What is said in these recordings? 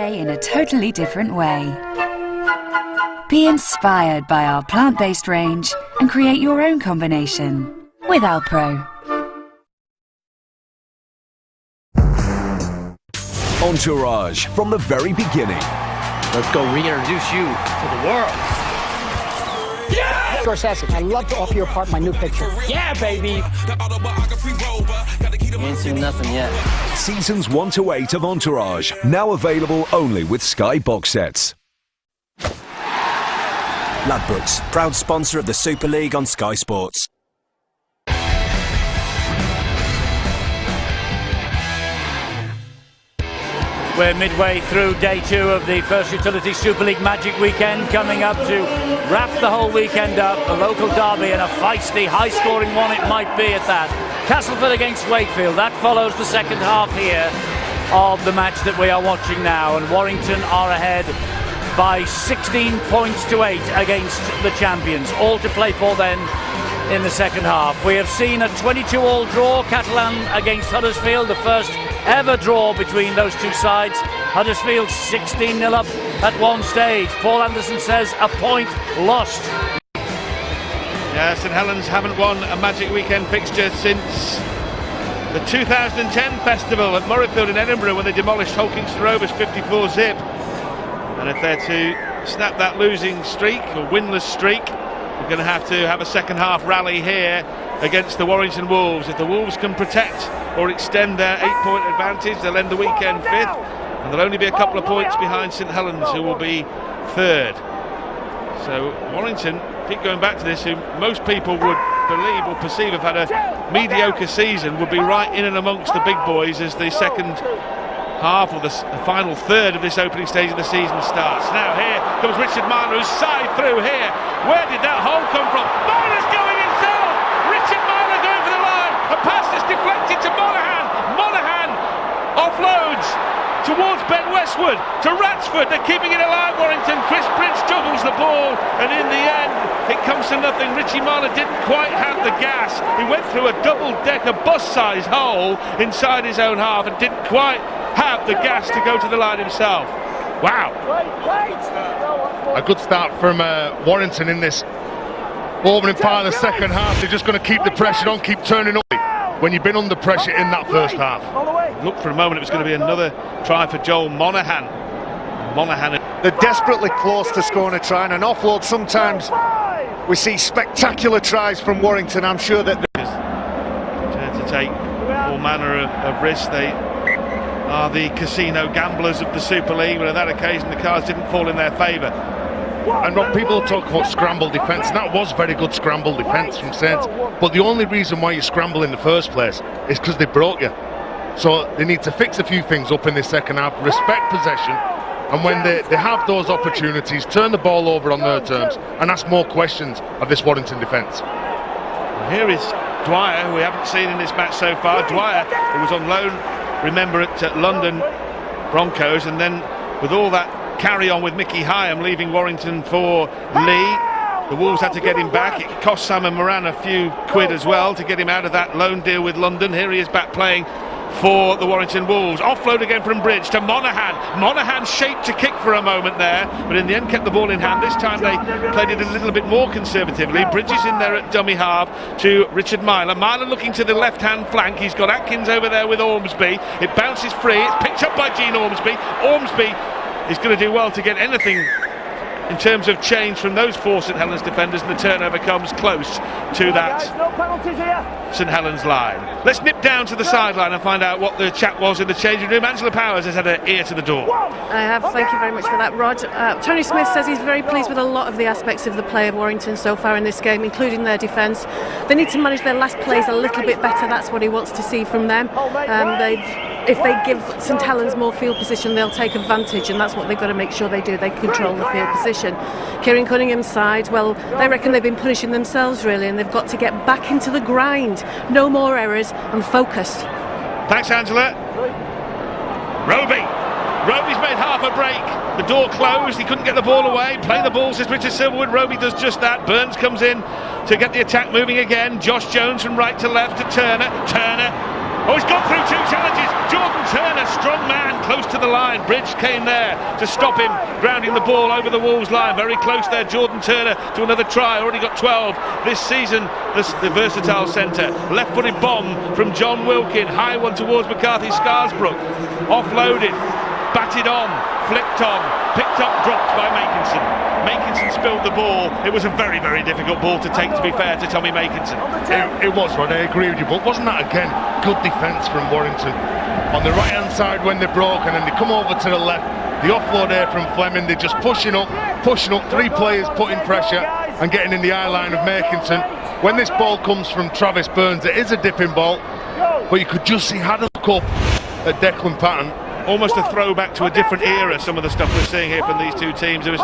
In a totally different way. Be inspired by our plant-based range and create your own combination with Alpro. Entourage from the very beginning. Let's go reintroduce you to the world. Yeah! Scorsese, I'd love to offer you a part in my new picture. Yeah, baby! You ain't seen nothing yet. Seasons 1 to 8 of Entourage, now available only with Sky box sets. Ladbrokes, proud sponsor of the Super League on Sky Sports. We're midway through day 2 of the First Utility Super League Magic Weekend, coming up to wrap the whole weekend up. A local derby and a feisty, high-scoring one it might be at that. Castleford against Wakefield. That follows the second half here of the match that we are watching now. And Warrington are ahead by 16 points to 8 against the champions. All to play for then in the second half. We have seen a 22-all draw, Catalan against Huddersfield, the first ever draw between those two sides. Huddersfield 16-0 up at one stage. Paul Anderson says a point lost. Yeah, St Helens haven't won a Magic Weekend fixture since the 2010 festival at Murrayfield in Edinburgh when they demolished Hull Kingston Rovers 54-zip. And if they're to snap that losing streak or winless streak, we're going to have a second half rally here against the Warrington Wolves. If the Wolves can protect or extend their 8-point advantage, they'll end the weekend 5th, and they'll only be a couple of points behind St Helens, who will be 3rd. So Warrington, keep going back to this, who most people would believe or perceive have had a mediocre season, would be right in and amongst the big boys as the second half or the final third of this opening stage of the season starts. Now here comes Richard Myler, who's side through here. Where did that hole come from? Myler's going himself! Richard Myler going for the line. A pass that's deflected to Monaghan. Monaghan offloads towards Ben Westwood, to Ratsford. They're keeping it alive, Warrington. Chris Prince juggles the ball, and in the end it comes to nothing. Richie Myler didn't quite have the gas. He went through a double-decker bus-sized hole inside his own half and didn't quite have the gas to go to the line himself. Wow. A good start from Warrington in this opening part of the second half. They're just going to keep the pressure on, keep turning up when you've been under pressure in that first half. Looked for a moment it was going to be another try for Joel Monaghan. They're desperately close to scoring a try, and an offload. Sometimes we see spectacular tries from Warrington. I'm sure that to take all manner of risks. They are the casino gamblers of the Super League, but on that occasion the cards didn't fall in their favour. And when people talk about scramble defence, that was very good scramble defence from Saints, but the only reason why you scramble in the first place is because they broke you. So they need to fix a few things up in the second half, respect possession, and when they have those opportunities, turn the ball over on their terms and ask more questions of this Warrington defence. Here is Dwyer, who we haven't seen in this match so far. Dwyer, who was on loan, remember, at London Broncos, and then with all that carry on with Mickey Hyam leaving Warrington for Lee, the Wolves had to get him back. It cost Simon Moran a few quid as well to get him out of that loan deal with London. Here he is back playing for the Warrington Wolves. Offload again from Bridge to Monaghan. Monaghan shaped to kick for a moment there, but in the end kept the ball in hand. This time they played it a little bit more conservatively. Bridges in there at dummy half to Richard Myler. Myler looking to the left-hand flank. He's got Atkins over there with Ormsby. It bounces free. It's picked up by Gene Ormsby. Ormsby is going to do well to get anything in terms of change from those four St Helens defenders, and the turnover comes close to that St Helens line. Let's nip down to the sideline and find out what the chat was in the changing room. Angela Powers has had her ear to the door. I have, thank you very much for that, Rod. Tony Smith says he's very pleased with a lot of the aspects of the play of Warrington so far in this game, including their defence. They need to manage their last plays a little bit better. That's what he wants to see from them. If they give St Helens more field position, they'll take advantage, and that's what they've got to make sure they do. They control the field position. Kieran Cunningham's side, well, they reckon they've been punishing themselves really, and they've got to get back into the grind. No more errors and focused. Thanks, Angela. Roby's made half a break. The door closed, he couldn't get the ball away. Play the ball, says Richard Silverwood. Roby does just that. Burns comes in to get the attack moving again. Josh Jones from right to left to Turner. Oh, he's gone through 2 challenges. Jordan Turner, strong man, close to the line. Bridge came there to stop him, grounding the ball over the Wolves line. Very close there, Jordan Turner, to another try. Already got 12 this season, the versatile centre. Left-footed bomb from John Wilkin. High one towards McCarthy Scarsbrook. Offloaded, batted on, flicked on, picked up, dropped by Makinson. Makinson spilled the ball. It was a very, very difficult ball to take, to be fair to Tommy Makinson. It was, Rod, I agree with you, but wasn't that again good defence from Warrington? On the right hand side when they broke, and then they come over to the left, the offload there from Fleming, they're just pushing up, 3 players putting pressure and getting in the eye line of Makinson. When this ball comes from Travis Burns, it is a dipping ball, but you could just see how to look up at Declan Patton. Almost a throwback to a different era, some of the stuff we're seeing here from these two teams. There was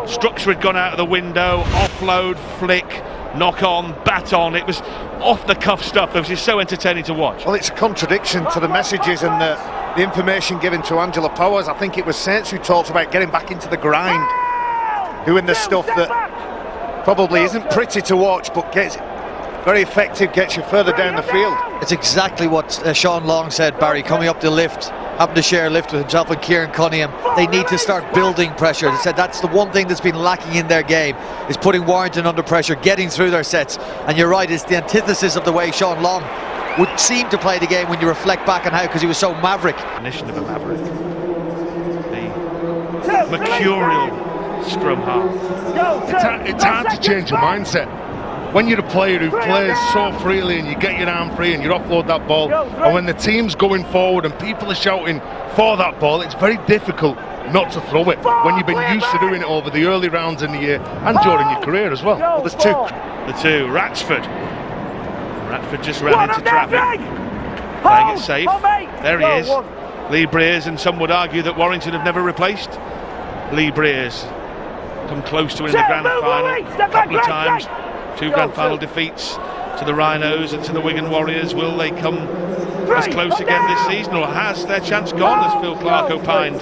structure had gone out of the window, offload, flick, knock on, bat on. It was off the cuff stuff that was just so entertaining to watch. Well, it's a contradiction to the messages and the information given to Angela Powers. I think it was Saints who talked about getting back into the grind, doing the stuff that probably isn't pretty to watch, but gets very effective, gets you further down the field. It's exactly what Sean Long said, Barry, coming up the lift, having to share a lift with himself and Kieran Cunningham. They need to start building pressure. He said that's the one thing that's been lacking in their game, is putting Warrington under pressure, getting through their sets. And you're right, it's the antithesis of the way Sean Long would seem to play the game when you reflect back on how, because he was so maverick. Definition of a maverick. The mercurial scrum half. It's hard to change your mindset. When you're a player who plays so freely and you get your arm free and you offload that ball, and when the team's going forward and people are shouting for that ball, it's very difficult not to throw it when you've been used to doing it over the early rounds in the year and during your career as well. Well, there's two. The two, Ratsford just ran into traffic, playing it safe. There he is, Lee Breers, and some would argue that Warrington have never replaced Lee Breers. Come close to winning the grand final a couple of times. 2 grand final defeats to the Rhinos and to the Wigan Warriors. Will they come as close again this season, or has their chance gone, as Phil Clark opined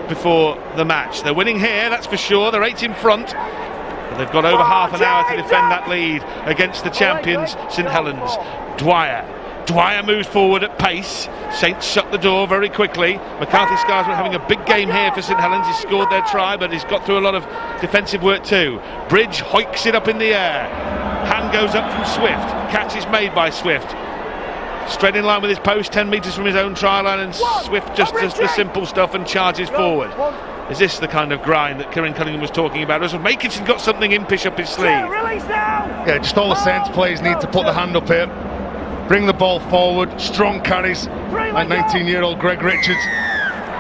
before the match? They're winning here, that's for sure. They're 8 in front. They've got over half an hour to defend that lead against the champions, St Helens. Dwyer moves forward at pace. Saints shut the door very quickly. McCarthy Scarsbrook having a big game here for St Helens. He's scored their try, but he's got through a lot of defensive work too. Bridge hoiks it up in the air. Hand goes up from Swift. Catch is made by Swift. Straight in line with his post, 10 metres from his own try line, and Swift just does the simple stuff and charges forward. Is this the kind of grind that Kieran Cunningham was talking about? Or has Makinson got something impish up his sleeve? Yeah, just all the Saints players need to put the hand up here, bring the ball forward, strong carries, like 19-year-old Greg Richards.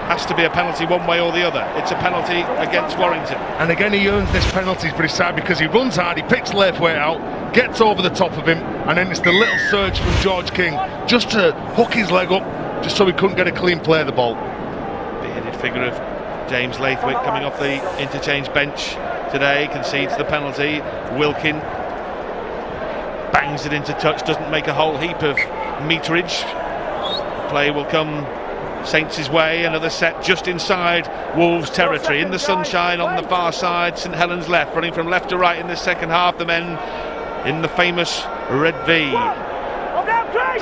Has to be a penalty one way or the other. It's a penalty against Warrington. And again, he earns this penalty for his side because he runs hard, he picks Laithwaite out, gets over the top of him, and then it's the little surge from George King just to hook his leg up, just so he couldn't get a clean play of the ball. Beheaded figure of James Laithwaite coming off the interchange bench today, concedes the penalty. Wilkin bangs it into touch, doesn't make a whole heap of meterage. Play will come Saints' way, another set just inside Wolves territory, in the sunshine on the far side. St Helens left, running from left to right in the second half, the men in the famous red V.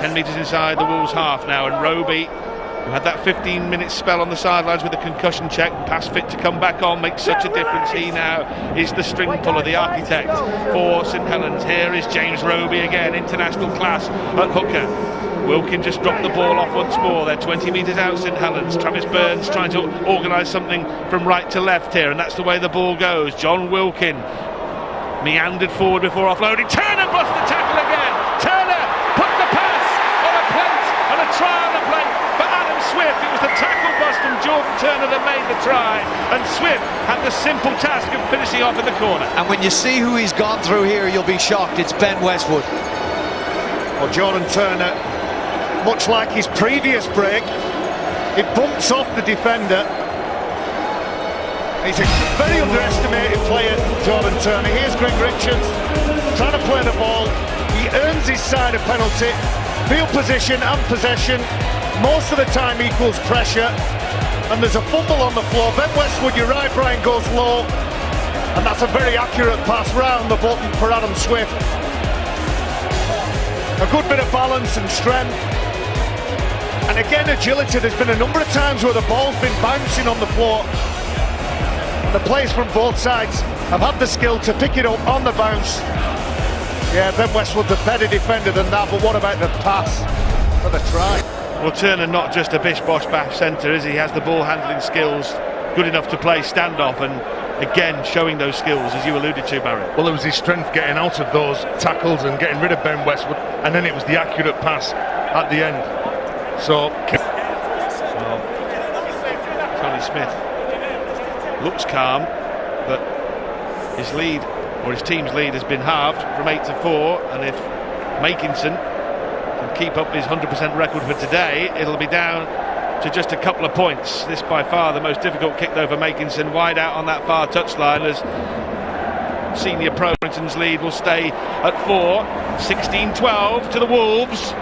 10 metres inside the Wolves half now, and Roby, who had that 15-minute spell on the sidelines with a concussion check, pass fit to come back on, makes such a difference. He now is the string puller, the architect for St Helens. Here is James Roby again, international class at hooker. Wilkin just dropped the ball off once more. They're 20 metres out, St Helens. Travis Burns trying to organise something from right to left here, and that's the way the ball goes. John Wilkin meandered forward before offloading. Turner busts the tackle again. Turner put the pass on a plate, and a try on the plate for Adam Swift. It was the tackle bust from Jordan Turner that made the try, and Swift had the simple task of finishing off in the corner. And when you see who he's gone through here, you'll be shocked. It's Ben Westwood. Well, Jordan Turner, much like his previous break, it bumps off the defender. He's a very underestimated player, Jordan Turner. Here's Greg Richards trying to play the ball. He earns his side a penalty. Field position and possession most of the time equals pressure, and there's a fumble on the floor. Ben Westwood, you're right, Brian, goes low, and that's a very accurate pass round the button for Adam Swift. A good bit of balance and strength. And again, agility. There's been a number of times where the ball's been bouncing on the floor. The players from both sides have had the skill to pick it up on the bounce. Yeah, Ben Westwood's a better defender than that, but what about the pass for the try? Well, Turner not just a bish-bosh-bash centre, is he? He has the ball handling skills, good enough to play standoff, and again showing those skills, as you alluded to, Barry. Well, it was his strength getting out of those tackles and getting rid of Ben Westwood, and then it was the accurate pass at the end. So Tony Smith looks calm, but his lead, or his team's lead, has been halved from 8 to 4, and if Makinson can keep up his 100% record for today, it'll be down to just a couple of points. This by far the most difficult kick though for Makinson, wide out on that far touchline, as senior pro Warrington's lead will stay at 4, 16-12 to the Wolves.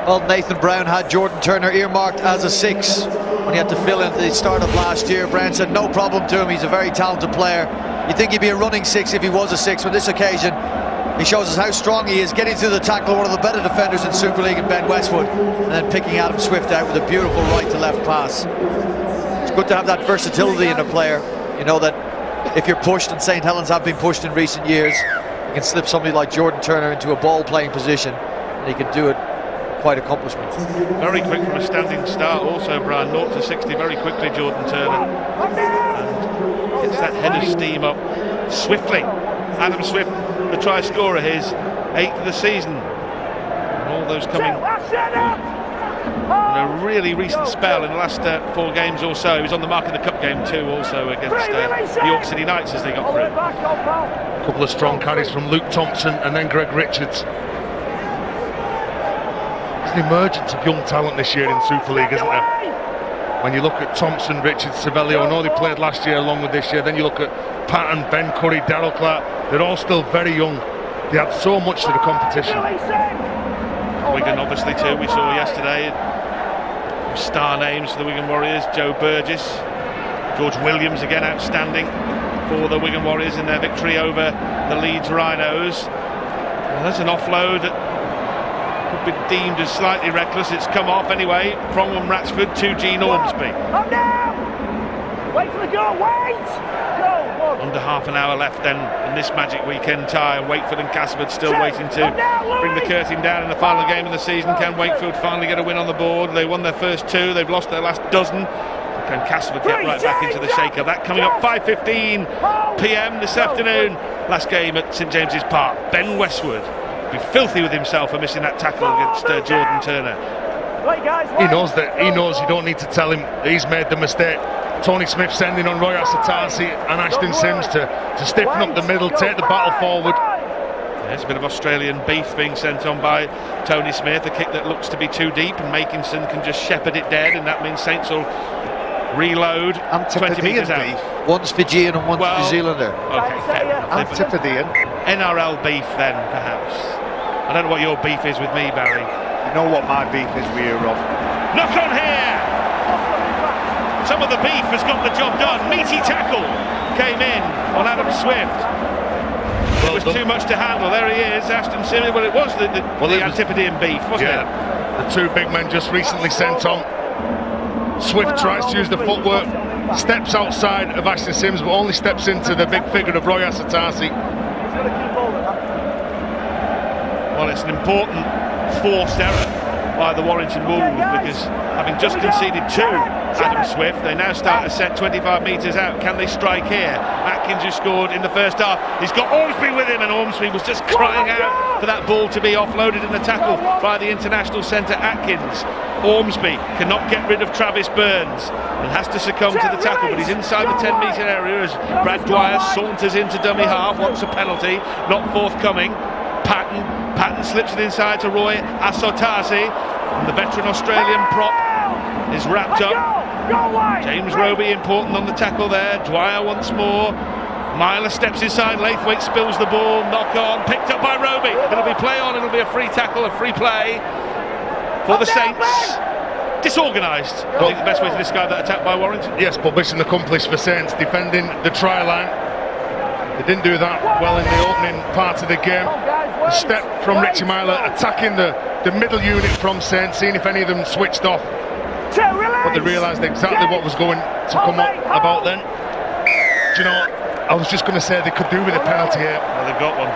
Well, Nathan Brown had Jordan Turner earmarked as a 6 when he had to fill in at the start of last year. Brown said no problem to him, he's a very talented player. You'd think he'd be a running 6 if he was a 6. On this occasion, he shows us how strong he is, getting through the tackle, one of the better defenders in Super League, and Ben Westwood, and then picking Adam Swift out with a beautiful right to left pass. It's good to have that versatility in a player. You know that if you're pushed, and St Helens have been pushed in recent years, you can slip somebody like Jordan Turner into a ball playing position, and he can do it quite accomplishment. Very quick from a standing start also, Brian, 0 to 60 very quickly, Jordan Turner, and gets that head of steam up swiftly. Adam Swift, the try scorer, his 8th of the season, and all those coming in a really recent spell in the last 4 games or so. He was on the mark in the cup game too, also against York City Knights as they got through. a couple of strong carries from Luke Thompson and then Greg Richards. There's an emergence of young talent this year in Super League, isn't there? When you look at Thompson, Richards, Savelio, I know they played last year along with this year, then you look at Patton, Ben Curry, Darryl Clark, they're all still very young. They add so much to the competition. Wigan obviously too, we saw yesterday. Star names for the Wigan Warriors, Joe Burgess, George Williams again outstanding for the Wigan Warriors in their victory over the Leeds Rhinos. Well, there's an offload that could be deemed as slightly reckless. It's come off anyway from Ratsford to Gene Ormsby. Wait for the goal, wait! Under half an hour left then in this Magic Weekend tie, and Wakefield and Castleford still waiting to bring the curtain down in the final game of the season. Can Wakefield finally get a win on the board? They won their first 2, they've lost their last dozen. Can Castleford get right back into the shaker? That coming up 5:15 PM this afternoon. Last game at St James's Park. Ben Westwood be filthy with himself for missing that tackle against Jordan Turner. He knows that. He knows you don't need to tell him that he's made the mistake. Tony Smith sending on Roy Asatasi and Ashton Sims to stiffen up the middle, take the battle forward. There's a bit of Australian beef being sent on by Tony Smith, a kick that looks to be too deep, and Makinson can just shepherd it dead, and that means Saints will reload 20 metres out. Beef. One's Fijian and one's New Zealander. Okay, fair enough. Antipodean. NRL beef then, perhaps. I don't know what your beef is with me, Barry. You know what my beef is with you, Rob? Knock on here! Some of the beef has got the job done. Meaty tackle came in on Adam Swift. It was too much to handle. There he is, Ashton Simmons. Well, it was the Antipodean beef, wasn't it? The 2 big men just recently sent on. Swift tries to use the footwork, steps outside of Ashton Sims, but only steps into the big figure of Roy Asatasi. Well, it's an important forced error by the Warrington Wolves, because having just conceded 2, Adam Swift, they now start a set 25 metres out. Can they strike here? Atkins, who scored in the first half, he's got Ormsby with him, and Ormsby was just crying out for that ball to be offloaded in the tackle by the international centre Atkins. Ormsby cannot get rid of Travis Burns and has to succumb to the tackle, but he's inside the 10-metre area as Brad Dwyer saunters into dummy half, wants a penalty, not forthcoming. Patton slips it inside to Roy Asotasi, and the veteran Australian prop is wrapped up. James Roby important on the tackle there. Dwyer once more. Myler steps inside, Laithwaite spills the ball, knock on, picked up by Roby. It'll be play on, it'll be a free tackle, a free play for the Saints. Disorganised, I think the best way to describe that attack by Warrington. Yes, but mission accomplished for Saints, defending the try line. They didn't do that well in the opening part of the game. A step from Richie Myler, attacking the the middle unit from Saints, seeing if any of them switched off. But they realised exactly what was going to come up about then. Do you know what? I was just going to say they could do with a penalty here. Well, they've got one.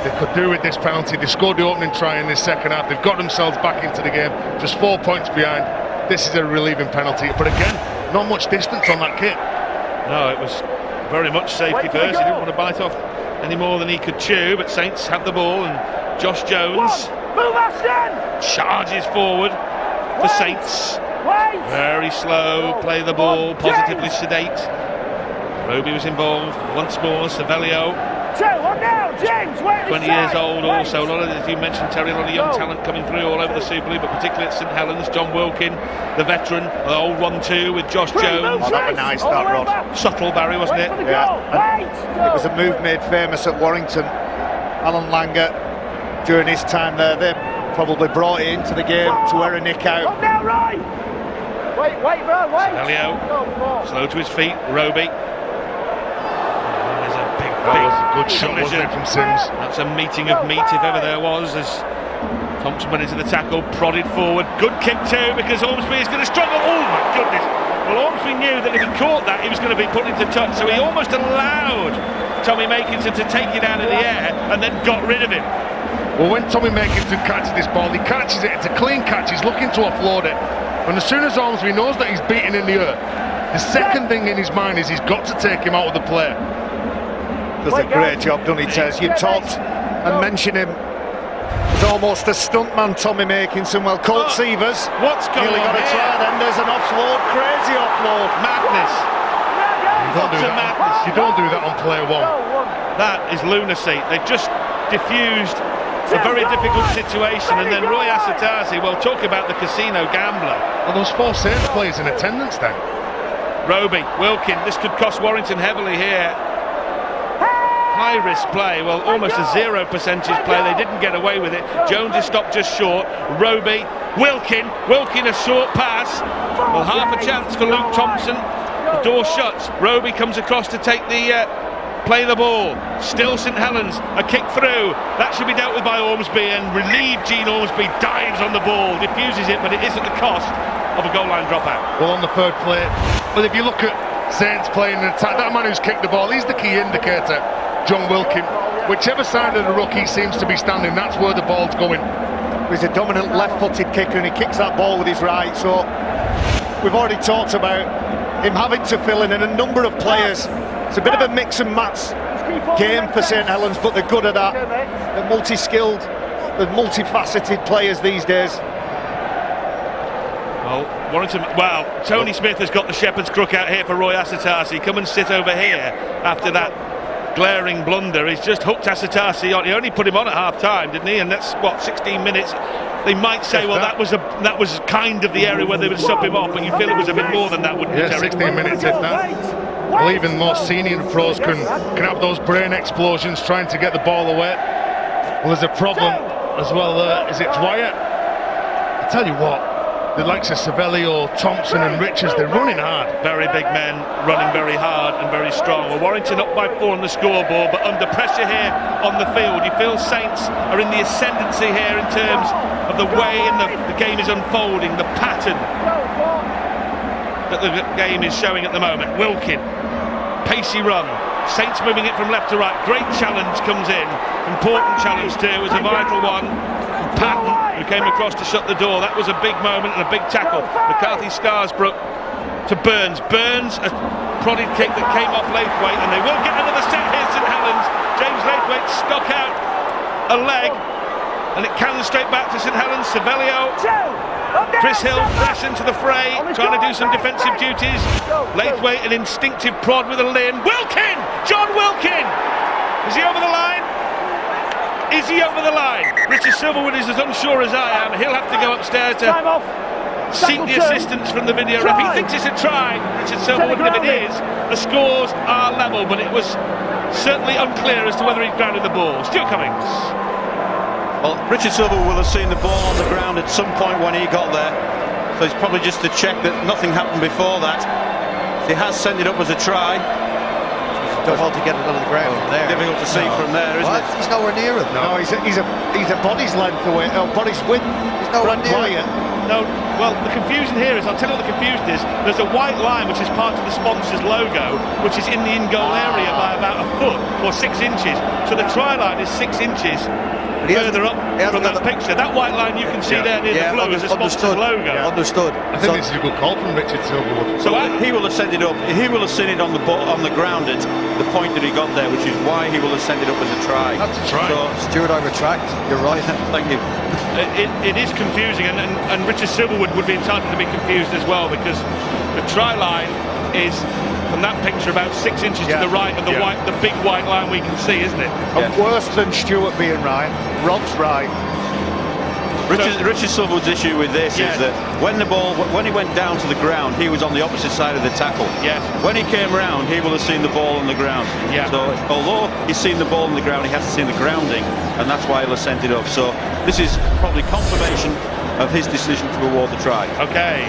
They could do with this penalty. They scored the opening try in this second half. They've got themselves back into the game, just 4 points behind. This is a relieving penalty. But again, not much distance on that kick. No, it was very much safety first. He didn't want to bite off any more than he could chew, but Saints had the ball, and Josh Jones charges forward for Saints. Very slow, play the ball, positively sedate. Roby was involved once more. Savelio, 20 years old also. A lot of, as you mentioned, Terry, a lot of young talent coming through all over the Super League, but particularly at St Helens. John Wilkin, the veteran, the old 1-2 with Josh Jones. Oh, that was nice, that, Rod. Subtle, Barry, wasn't it? Yeah. It was a move made famous at Warrington. Alan Langer, during his time there, they probably brought it into the game to wear a nick out. Wait, bro, wait. Savelio, slow to his feet. Roby. There's a big good shot, wasn't it, from Sims? That's a meeting of meat if ever there was, as Thompson went into the tackle, prodded forward. Good kick too, because Ormsby is going to struggle. Oh my goodness. Well, Ormsby knew that if he caught that, he was going to be put into touch, so he almost allowed Tommy Makinson to take it out of the air and then got rid of him. Well, when Tommy Makinson catches this ball, he catches it. It's a clean catch. He's looking to offload it. And as soon as Ormsby knows that he's beaten in the earth, the second thing in his mind is he's got to take him out of the play. Does a great job, doesn't he, Tez? You talked and mentioned him as almost a stuntman, Tommy Makinson. Well, Colt Sievers nearly got a try then. There's an offload, crazy offload. Madness. You don't do that on play one. That is lunacy. They just diffused a very difficult situation, and then Roy Asatasi, well, talk about the casino gambler. Well, those 4 Saints players in attendance then. Roby, Wilkin, this could cost Warrington heavily here. High risk play, well, almost a 0% play. They didn't get away with it. Jones is stopped just short. Roby, Wilkin a short pass. Well, half a chance for Luke Thompson. The door shuts. Roby comes across to take the play the ball. Still St Helens, a kick through. That should be dealt with by Ormsby, and relieved Gene Ormsby dives on the ball, diffuses it, but it is at the cost of a goal line dropout. Well, on the third play, but if you look at Saints playing an attack, that man who's kicked the ball, he's the key indicator, John Wilkin. Whichever side of the ruck he seems to be standing, that's where the ball's going. He's a dominant left-footed kicker, and he kicks that ball with his right, so we've already talked about him having to fill in, and a number of players. It's a bit of a mix and match game for St Helens, but they're good at that. They're multi-skilled, they're multifaceted players these days. Well, Warrington, Tony Smith has got the shepherd's crook out here for Roy Asatasi. Come and sit over here after that glaring blunder. He's just hooked Asatasi on. He only put him on at half-time, didn't he? And that's, what, 16 minutes? They might say, well, that was kind of the area where they would sub him off, but you feel it was a bit more than that, wouldn't you, Yeah, Terry? 16 minutes if that. Well, even the more senior pros can have those brain explosions trying to get the ball away. Well, there's a problem as well there. Is it Dwyer? I tell you what, the likes of Savelio, Thompson and Richards, they're running hard. Very big men, running very hard and very strong. Well, Warrington up by 4 on the scoreboard, but under pressure here on the field. You feel Saints are in the ascendancy here in terms of the way the game is unfolding, the pattern that the game is showing at the moment. Wilkin, pacey run. Saints moving it from left to right. Great challenge comes in. Important challenge too. It was a vital one. Patton, who came across to shut the door. That was a big moment and a big tackle. McCarthy Scarsbrook to Burns. Burns, a prodded kick that came off Laithwaite, and they will get another set here, St Helens. James Laithwaite stuck out a leg, and it cannons straight back to St Helens. Savelio, Chris Hill fresh into the fray, trying to do some defensive duties. Laithwaite, an instinctive prod with a limb. Wilkin! John Wilkin! Is he over the line? Is he over the line? Richard Silverwood is as unsure as I am. He'll have to go upstairs to seek the assistance from the video ref. He thinks it's a try, Richard Silverwood, and if it is, the scores are level, but it was certainly unclear as to whether he'd grounded the ball. Stuart Cummings. Well, Richard Silverwood will have seen the ball on the ground at some point when he got there, so it's probably just to check that nothing happened before that. He has sent it up as a try. difficult to get it out of the ground from there. Difficult to see from there, isn't it? He's nowhere near it. No, he's a body's length away, body's width. He's nowhere near it. No, well, the confusion here is, I'll tell you what the confusion is. There's a white line which is part of the sponsor's logo, which is in the in-goal area by about a foot or 6 inches. So the try line is 6 inches further up from that picture. That white line you can see there near the blue is the sponsor's logo. Yeah. Understood. I think this is a good call from Richard Silverwood. So he will have sent it up. He will have seen it on the ground at the point that he got there, which is why he will have sent it up as a try. That's a try. So, Stuart, I retract. You're right. Thank you. It is confusing, and Richard Silverwood would be entitled to be confused as well, because the try line is from that picture about 6 inches to the right of the big white line we can see, isn't it? And worse than Stuart being right, Rob's right. Richard Silverwood's issue with this is that when he went down to the ground, he was on the opposite side of the tackle. Yes. When he came round, he will have seen the ball on the ground. Yeah. So although he's seen the ball on the ground, he hasn't seen the grounding, and that's why he'll have sent it up. So this is probably confirmation of his decision to award the try. Okay.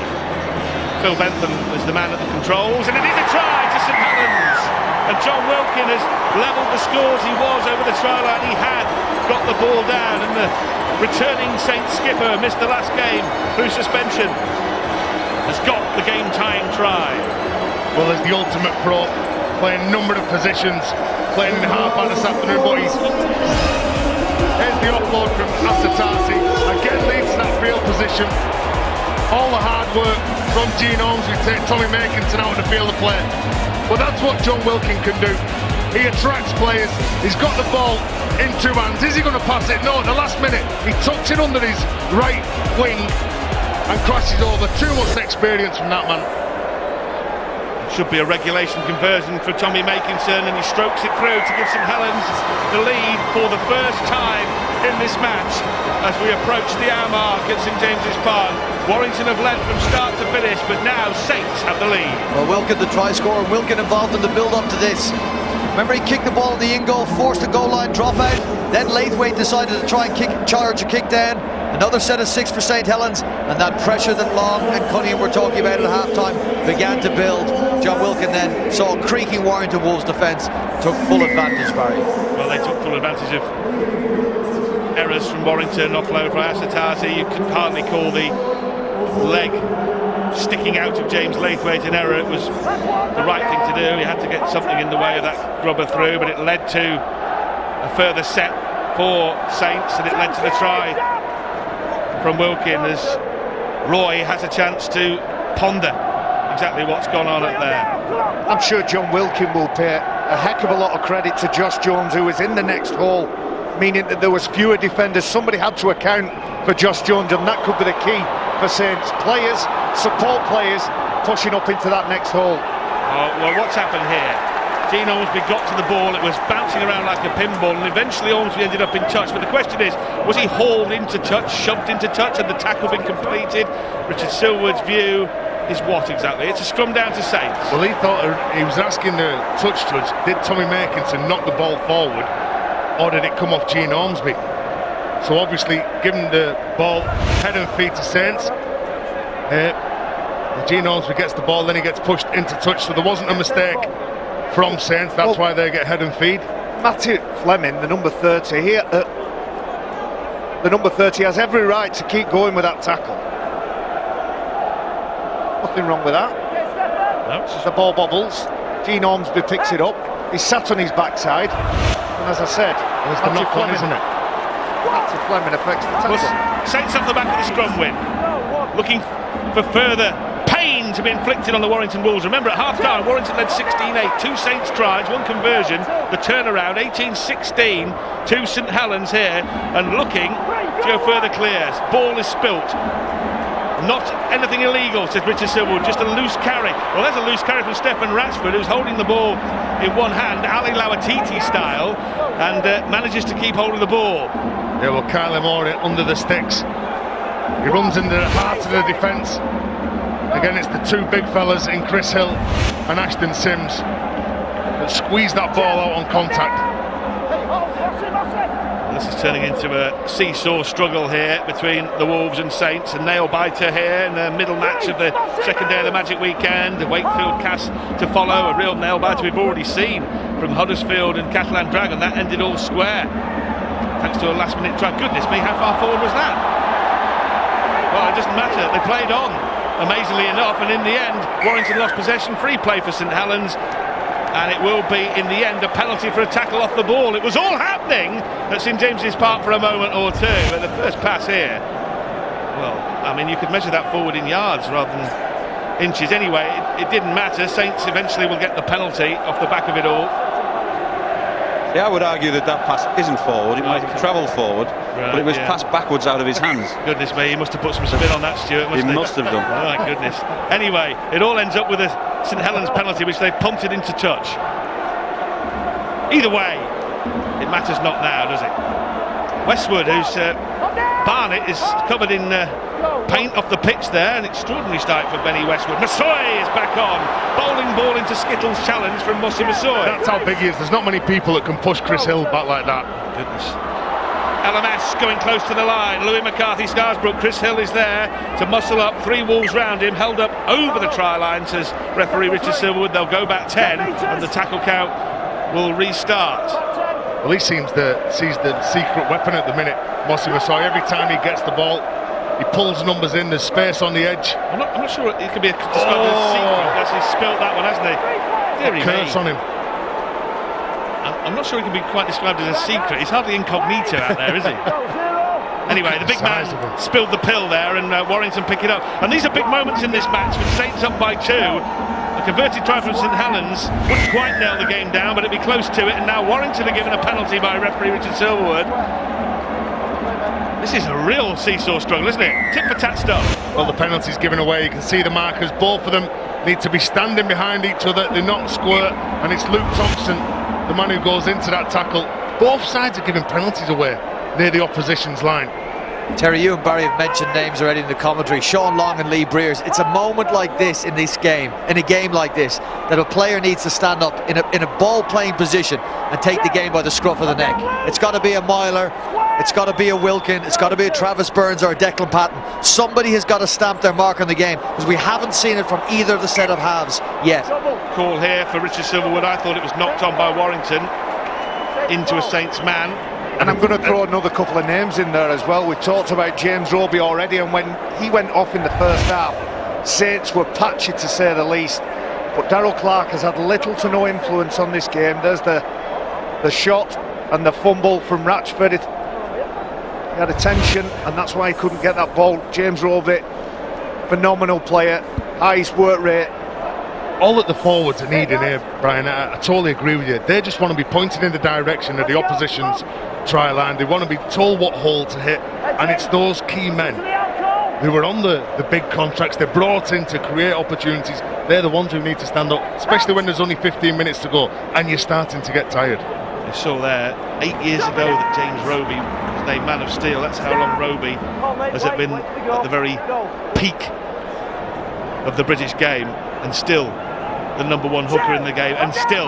Phil Bentham is the man at the controls, and it is a try to St Helens. And John Wilkin has levelled the scores. He was over the try line. He had got the ball down, and the returning Saints skipper missed the last game through suspension. Has got the game-tying try. Well, there's the ultimate pro, playing a number of positions, playing in half-back this afternoon, but here's the offload from Asatasi. Again leads to that field position. All the hard work from Gene Holmes, we take Tommy Makinson out of the field of play. But that's what John Wilkin can do. He attracts players, he's got the ball in 2 hands. Is he going to pass it? No, at the last minute, he tucks it under his right wing and crashes over. Too much experience from that man. Should be a regulation conversion for Tommy Makinson, and he strokes it through to give St Helens the lead for the first time in this match as we approach the hour mark at St James's Park. Warrington have led from start to finish, but now Saints have the lead. Well, Wilkin the try scorer, Wilkin involved in the build-up to this. Remember, he kicked the ball in the in-goal, forced a goal line dropout, then Laithwaite decided to try and charge a kick down. Another set of 6 for St Helens, and that pressure that Long and Cunningham were talking about at half-time began to build. John Wilkin then saw a creaking Warrington Wolves defence, took full advantage, Barry. Well, they took full advantage of errors from Warrington, offload for Asatasi. You could hardly call the leg sticking out of James Laithwaite an error. It was the right thing to do. He had to get something in the way of that grubber through, but it led to a further set for Saints, and it led to the try from Wilkin as Roy has a chance to ponder exactly what's gone on up there. I'm sure John Wilkin will pay a heck of a lot of credit to Josh Jones, who was in the next hole, meaning that there was fewer defenders. Somebody had to account for Josh Jones, and that could be the key for Saints. Players, support players, pushing up into that next hole. Well, what's happened here? Gene Ormsby got to the ball, it was bouncing around like a pinball, and eventually Ormsby ended up in touch. But the question is, was he hauled into touch, shoved into touch, had the tackle been completed? Richard Silverwood's view is what exactly? It's a scrum down to Saints. Well, he thought he was asking the touch judge, did Tommy Makinson knock the ball forward, or did it come off Gene Ormsby? So obviously, giving the ball head and feet to Saints, Gene Ormsby gets the ball, then he gets pushed into touch, so there wasn't a mistake from Saints. That's why they get head and feed. Matty Fleming, the number 30 here, the number 30 has every right to keep going with that tackle. Nothing wrong with that. No. The ball bobbles. Gene Ormsby picks it up. He's sat on his backside, and as I said, it's the knock on, isn't it? Matty Fleming affects the tackle. Saints off the back of the scrum win, looking for further pain to be inflicted on the Warrington Wolves. Remember, at half-time, Warrington led 16-8, 2 Saints tries, 1 conversion, the turnaround 18-16 to St Helens here, and looking to go further clear. Ball is spilt. Not anything illegal, says Richard Silverwood, just a loose carry. Well, there's a loose carry from Stefan Ratsford, who's holding the ball in one hand, Ali Lawatiti style, and manages to keep hold of the ball. Yeah, well, Kylie Moore under the sticks. He runs into the heart of the defence. Again, it's the 2 big fellas in Chris Hill and Ashton Sims that squeeze that ball out on contact. And this is turning into a seesaw struggle here between the Wolves and Saints. A nail-biter here in the middle match of the second day of the Magic Weekend. The Wakefield cast to follow, a real nail-biter we've already seen from Huddersfield and Catalan Dragon. That ended all square, thanks to a last-minute try. Goodness me, how far forward was that? Well, it doesn't matter. They played on, amazingly enough, and in the end, Warrington lost possession. Free play for St Helens, and it will be, in the end, a penalty for a tackle off the ball. It was all happening at St James's Park for a moment or two, but the first pass here, well, I mean, you could measure that forward in yards rather than inches. Anyway, it didn't matter. Saints eventually will get the penalty off the back of it all. Yeah, I would argue that pass isn't forward. It might have travelled forward, but it was passed backwards out of his hands. Goodness me, he must have put some spin on that, Stuart. He must have done. Oh my goodness. Anyway, it all ends up with a St Helens penalty, which they've punted into touch. Either way, it matters not now, does it? Westwood, who's Barnett is covered in paint off the pitch there. An extraordinary start for Benny Westwood. Massoy is back on. Bowling ball into Skittles' challenge from Mossy Massoy. That's how big he is. There's not many people that can push Chris Hill back like that. Goodness. LMS going close to the line. Louis McCarthy, Scarsbrook. Chris Hill is there to muscle up. 3 Wolves round him, held up over the try line, says referee Richard Silverwood. They'll go back 10 and the tackle count will restart. Well, he sees the secret weapon at the minute, Mossy Massoy. Every time he gets the ball, he pulls numbers in. There's space on the edge. I'm not sure it could be described as a secret. He's actually spilt that one, hasn't he? Deary curse me. on him. I'm not sure it can be quite described as a secret. He's hardly incognito out there, is he? Anyway, the big man spilled the pill there, and Warrington pick it up. And these are big moments in this match, with Saints up by 2. A converted try from St Helens wouldn't quite nail the game down, but it'd be close to it. And now Warrington are given a penalty by referee Richard Silverwood. This is a real seesaw struggle, isn't it? Tit for tat stuff. Well, the penalty's given away. You can see the markers. Both of them need to be standing behind each other. They're not squirt, and it's Luke Thompson, the man who goes into that tackle. Both sides are giving penalties away near the opposition's line. Terry, you and Barry have mentioned names already in the commentary. Sean Long and Lee Breers. It's a moment like this in this game, in a game like this, that a player needs to stand up in a ball-playing position and take the game by the scruff of the neck. It's got to be a Myler, it's got to be a Wilkin, it's got to be a Travis Burns or a Declan Patton. Somebody has got to stamp their mark on the game, because we haven't seen it from either of the set of halves yet. Call here for Richard Silverwood. I thought it was knocked on by Warrington into a Saints man. And I'm going to throw another couple of names in there as well. We talked about James Roby already, and when he went off in the first half, Saints were patchy to say the least. But Darrell Clark has had little to no influence on this game. There's the shot and the fumble from Ratchford. He had attention, and that's why he couldn't get that ball. James Roby, phenomenal player, highest work rate. All that the forwards are needing here, Brian, I totally agree with you. They just want to be pointed in the direction of the opposition's try line. They want to be told what hole to hit, and it's those key men who are on the big contracts. They're brought in to create opportunities. They're the ones who need to stand up, especially when there's only 15 minutes to go and you're starting to get tired. You saw there 8 years ago that James Roby was named Man of Steel. That's how long Roby has been at the very peak of the British game, and still the number 1 hooker in the game, and still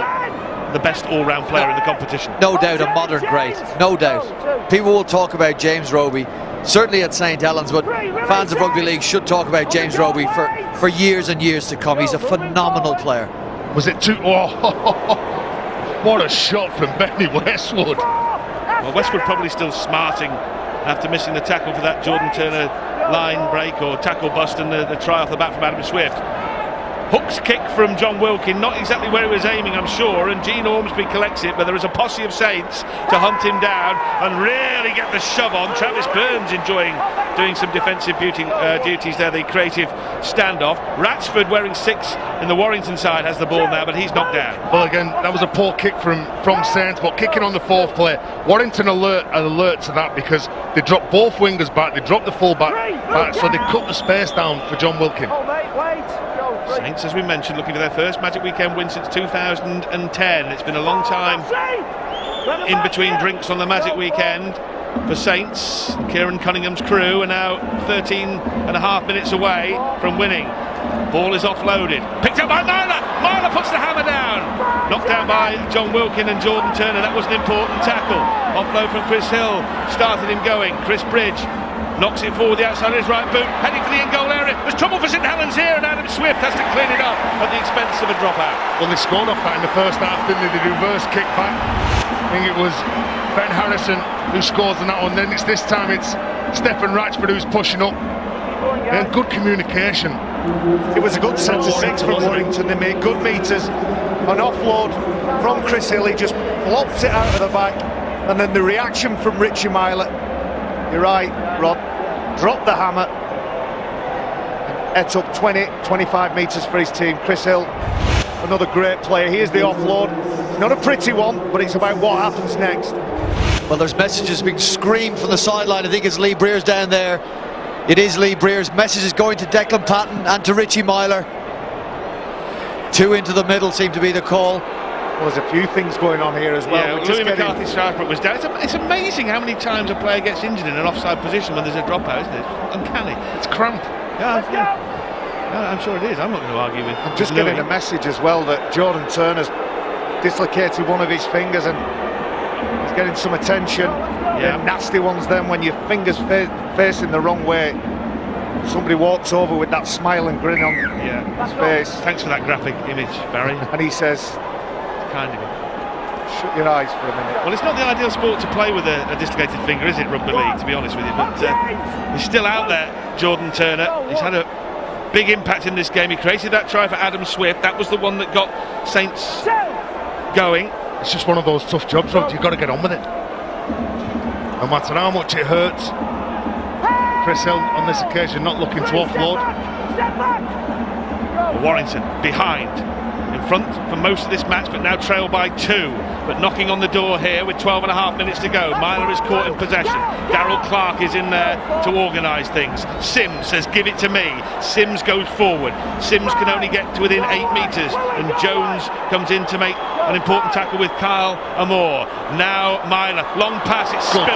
the best all-round player in the competition. No doubt a modern great, no doubt. People will talk about James Roby, certainly at St Helens, but fans of rugby league should talk about James Roby for years and years to come. He's a phenomenal player. Was it too... Oh, what a shot from Benny Westwood. Well, Westwood probably still smarting after missing the tackle for that Jordan Turner line break or tackle bust, and the try off the bat from Adam Swift. Hook's kick from John Wilkin, not exactly where he was aiming, I'm sure, and Gene Ormsby collects it, but there is a posse of Saints to hunt him down and really get the shove on. Travis Burns doing some defensive duties there, the creative standoff. Ratchford, wearing 6 in the Warrington side, has the ball now, but he's knocked down. Well, again, that was a poor kick from Saints, but kicking on the 4th play, Warrington alert to that, because they dropped both wingers back, they dropped the full back, so they cut the space down for John Wilkin. Saints, as we mentioned, looking for their first Magic Weekend win since 2010. It's been a long time in between drinks on the Magic Weekend for Saints. Kieran Cunningham's crew are now 13 and a half minutes away from winning. Ball is offloaded, picked up by Myler. Myler puts the hammer down. Knocked down by John Wilkin and Jordan Turner. That was an important tackle. Offload from Chris Hill started him going. Chris Bridge knocks it forward the outside of his right boot, heading for the in-goal area. There's trouble for St Helens here, and Adam Swift has to clean it up at the expense of a dropout. Well, they scored off that in the first half, didn't they? The reverse kick back. I think it was Ben Harrison who scores on that one. Then this time it's Stefan Ratchford who's pushing up. And good communication. It was a good centre six from Warrington. They made good meters. An offload from Chris Hill. He just flopped it out of the back. And then the reaction from Richie Myler. You're right, Rod. Dropped the hammer. Et up 25 metres for his team. Chris Hill, another great player. Here's the offload. Not a pretty one, but it's about what happens next. Well, there's messages being screamed from the sideline. I think it's Lee Breers down there. It is Lee Breers. Messages going to Declan Patton and to Richie Myler. Two into the middle seem to be the call. Well, there's a few things going on here as well. Yeah, Louis McCarthy Strasbourg was down. It's amazing how many times a player gets injured in an offside position when there's a dropout, isn't it? It's uncanny. It's cramp. Yeah, I'm sure it is. I'm not going to argue with. I'm just getting a message as well that Jordan Turner's dislocated one of his fingers and he's getting some attention. Yeah. Nasty ones then when your fingers facing the wrong way. Somebody walks over with that smile and grin on his face. Thanks for that graphic image, Barry. And he says, kind of. Shut your eyes for a minute. Well, it's not the ideal sport to play with a dislocated finger, is it, rugby league, to be honest with you? But he's still out there, Jordan Turner. He's had a big impact in this game. He created that try for Adam Swift. That was the one that got Saints going. It's just one of those tough jobs, Rod. You've got to get on with it. No matter how much it hurts. Chris Hill on this occasion not looking to offload. Warrington behind, in front for most of this match, but now trailed by 2. But knocking on the door here with 12.5 minutes to go. Myler is caught in possession. Darryl Clark is in there to organise things. Sims says, give it to me. Sims goes forward. Sims can only get to within 8 metres, and Jones comes in to make an important tackle with Kyle Amor. Now Myler, long pass, it's spilled.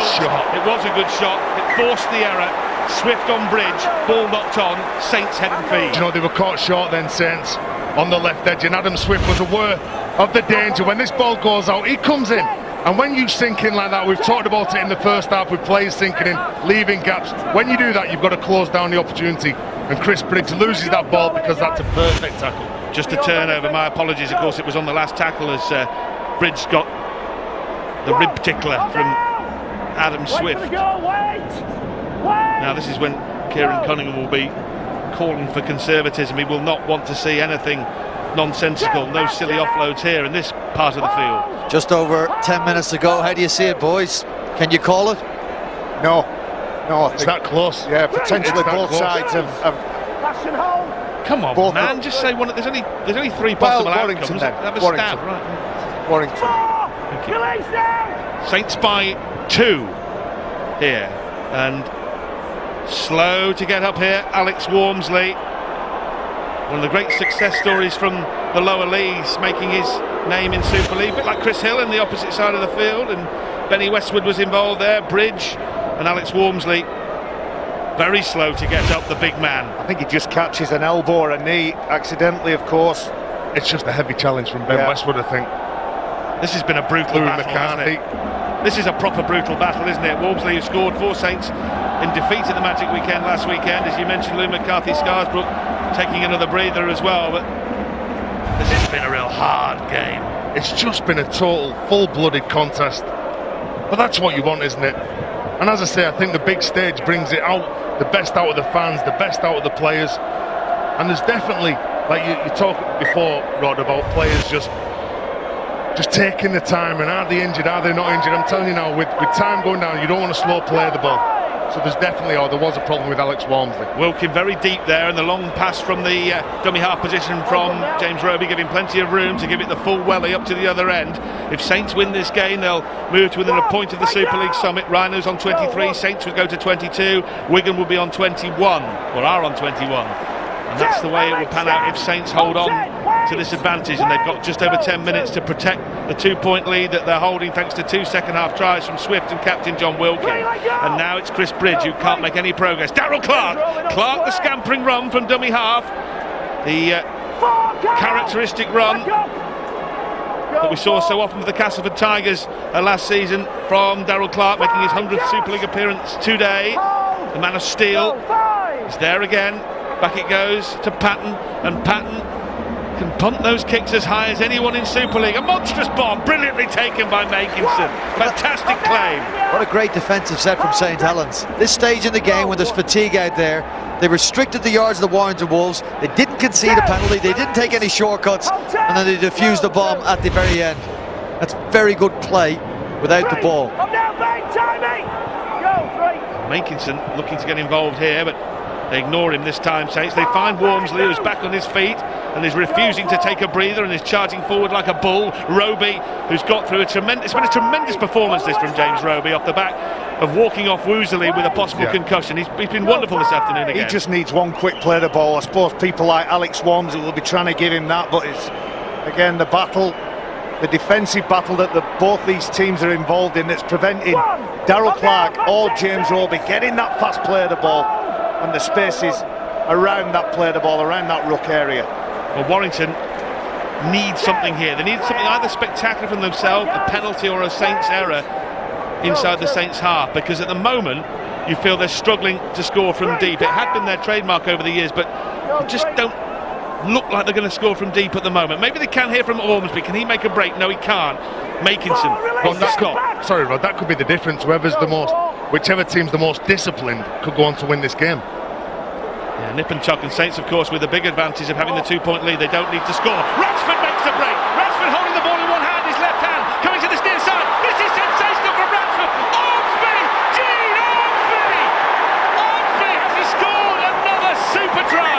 It was a good shot. It forced the error. Swift on bridge, ball knocked on, Saints head and feet. You know, they were caught short then, Saints, on the left edge, and Adam Swift was aware of the danger. When this ball goes out, he comes in, and when you sink in like that, we've talked about it in the first half with players sinking in, leaving gaps. When you do that, you've got to close down the opportunity, and Chris Briggs loses that ball because that's a perfect tackle. Just a turnover, my apologies, of course it was on the last tackle as Briggs got the rib tickler from Adam Swift. Now this is when Kieran Cunningham will be calling for conservatism. He will not want to see anything nonsensical, no silly offloads here in this part of the field. Just over 10 minutes to go. How do you see it, boys? Can you call it? No, it's that close. Yeah, potentially both sides have. Come on, both man, just say one. There's only 3 possible outcomes. Then. Have a stab, right? Warrington. Thank you. Saints by 2 here, and slow to get up here, Alex Walmsley. One of the great success stories from the lower leagues, making his name in Super League, a bit like Chris Hill in the opposite side of the field, and Benny Westwood was involved there, Bridge, and Alex Walmsley very slow to get up, the big man. I think he just catches an elbow or a knee accidentally, of course. It's just a heavy challenge from Ben Westwood, I think. This has been a brutal battle, hasn't it? This is a proper brutal battle, isn't it? Walmsley, who scored for Saints in defeat at the Magic Weekend last weekend, as you mentioned, Lou McCarthy Scarsbrook taking another breather as well, but this has been a real hard game. It's just been a total full-blooded contest, but that's what you want, isn't it? And as I say, I think the big stage brings it out, the best out of the fans, the best out of the players, and there's definitely, like you talked before, Rod, about players just taking the time, and are they injured, are they not injured? I'm telling you now, with time going down, you don't want to slow play the ball. So there's definitely, there was a problem with Alex Walmsley. Wilkin very deep there, and the long pass from the dummy half position from James Roby, giving plenty of room to give it the full welly up to the other end. If Saints win this game, they'll move to within a point of the Super League summit. Rhinos on 23, Saints would go to 22, Wigan will be on 21, or are on 21. And that's the way it will pan out if Saints hold on to this advantage, and they've got just over 10 minutes to protect the 2-point lead that they're holding thanks to 2 second-half tries from Swift and captain John Wilkin. And now it's Chris Bridge who can't make any progress. Darryl Clark the scampering run from dummy half, the characteristic run that we saw so often for the Castleford Tigers last season from Darryl Clark, making his 100th Super League appearance today. the man of steel, is there again. Back it goes to Patton, and Patton can punt those kicks as high as anyone in Super League. A monstrous bomb, brilliantly taken by Makinson. Fantastic claim. What a great defensive set from St Helens. This stage in the game, when there's fatigue out there, they restricted the yards of the Warrington Wolves. They didn't concede a penalty. They didn't take any shortcuts, and then they defused the bomb at the very end. That's very good play without the ball. Makinson looking to get involved here, but they ignore him this time, Saints. They find Wormsley, who's back on his feet and is refusing to take a breather and is charging forward like a bull. Roby, who's got through it's been a tremendous performance this from James Roby off the back of walking off woozily with a possible concussion. He's been wonderful this afternoon again. He just needs one quick play the ball. I suppose people like Alex Wormsley will be trying to give him that, but it's, again, the battle, the defensive battle that both these teams are involved in that's preventing Darryl Clark or James Roby getting that fast play of the ball and the spaces around that play of the ball, around that ruck area. Well, Warrington need something here. They need something either spectacular from themselves, a penalty or a Saints error inside the Saints half, because at the moment you feel they're struggling to score from deep. It had been their trademark over the years, but they just don't look like they're going to score from deep at the moment. Maybe they can hear from Ormsby. Can he make a break? No, he can't. Makinson on the stop. Sorry, Rod, that could be the difference. Whichever team's the most disciplined could go on to win this game. Yeah, nip and tuck, and Saints, of course, with the big advantage of having the 2-point lead. They don't need to score. Ransford makes the break. Ransford holding the ball in one hand, his left hand coming to this near side. This is sensational from Ransford. Ormsby! Gene Ormsby! Ormsby, has he scored another super try?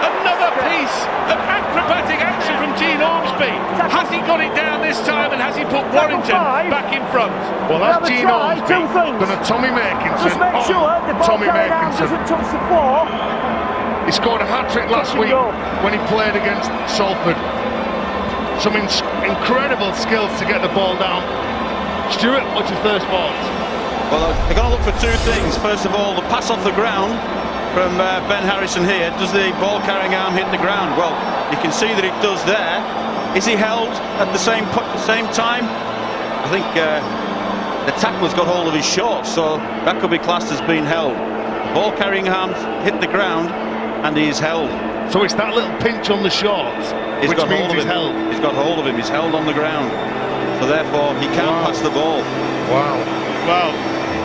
Another piece of acrobatic action from Gene Ormsby. Has he got it down this time, and has he put Warrington back in front? Well, that's Gene Ormsby gonna Tommy Makinson. Tommy Makinson. He scored a hat-trick last week when he played against Salford. Some incredible skills to get the ball down. Stuart, what's your first thoughts? Well, they're going to look for two things. First of all, the pass off the ground from Ben Harrison here. Does the ball carrying arm hit the ground? Well, you can see that it does there. Is he held at the same time? I think the tackler's got hold of his shorts, so that could be classed as being held. Ball carrying arm hit the ground and he's held. So it's that little pinch on the shorts, which means he's held. He's got hold of him, he's held on the ground. So therefore he can't pass the ball. Wow. Well,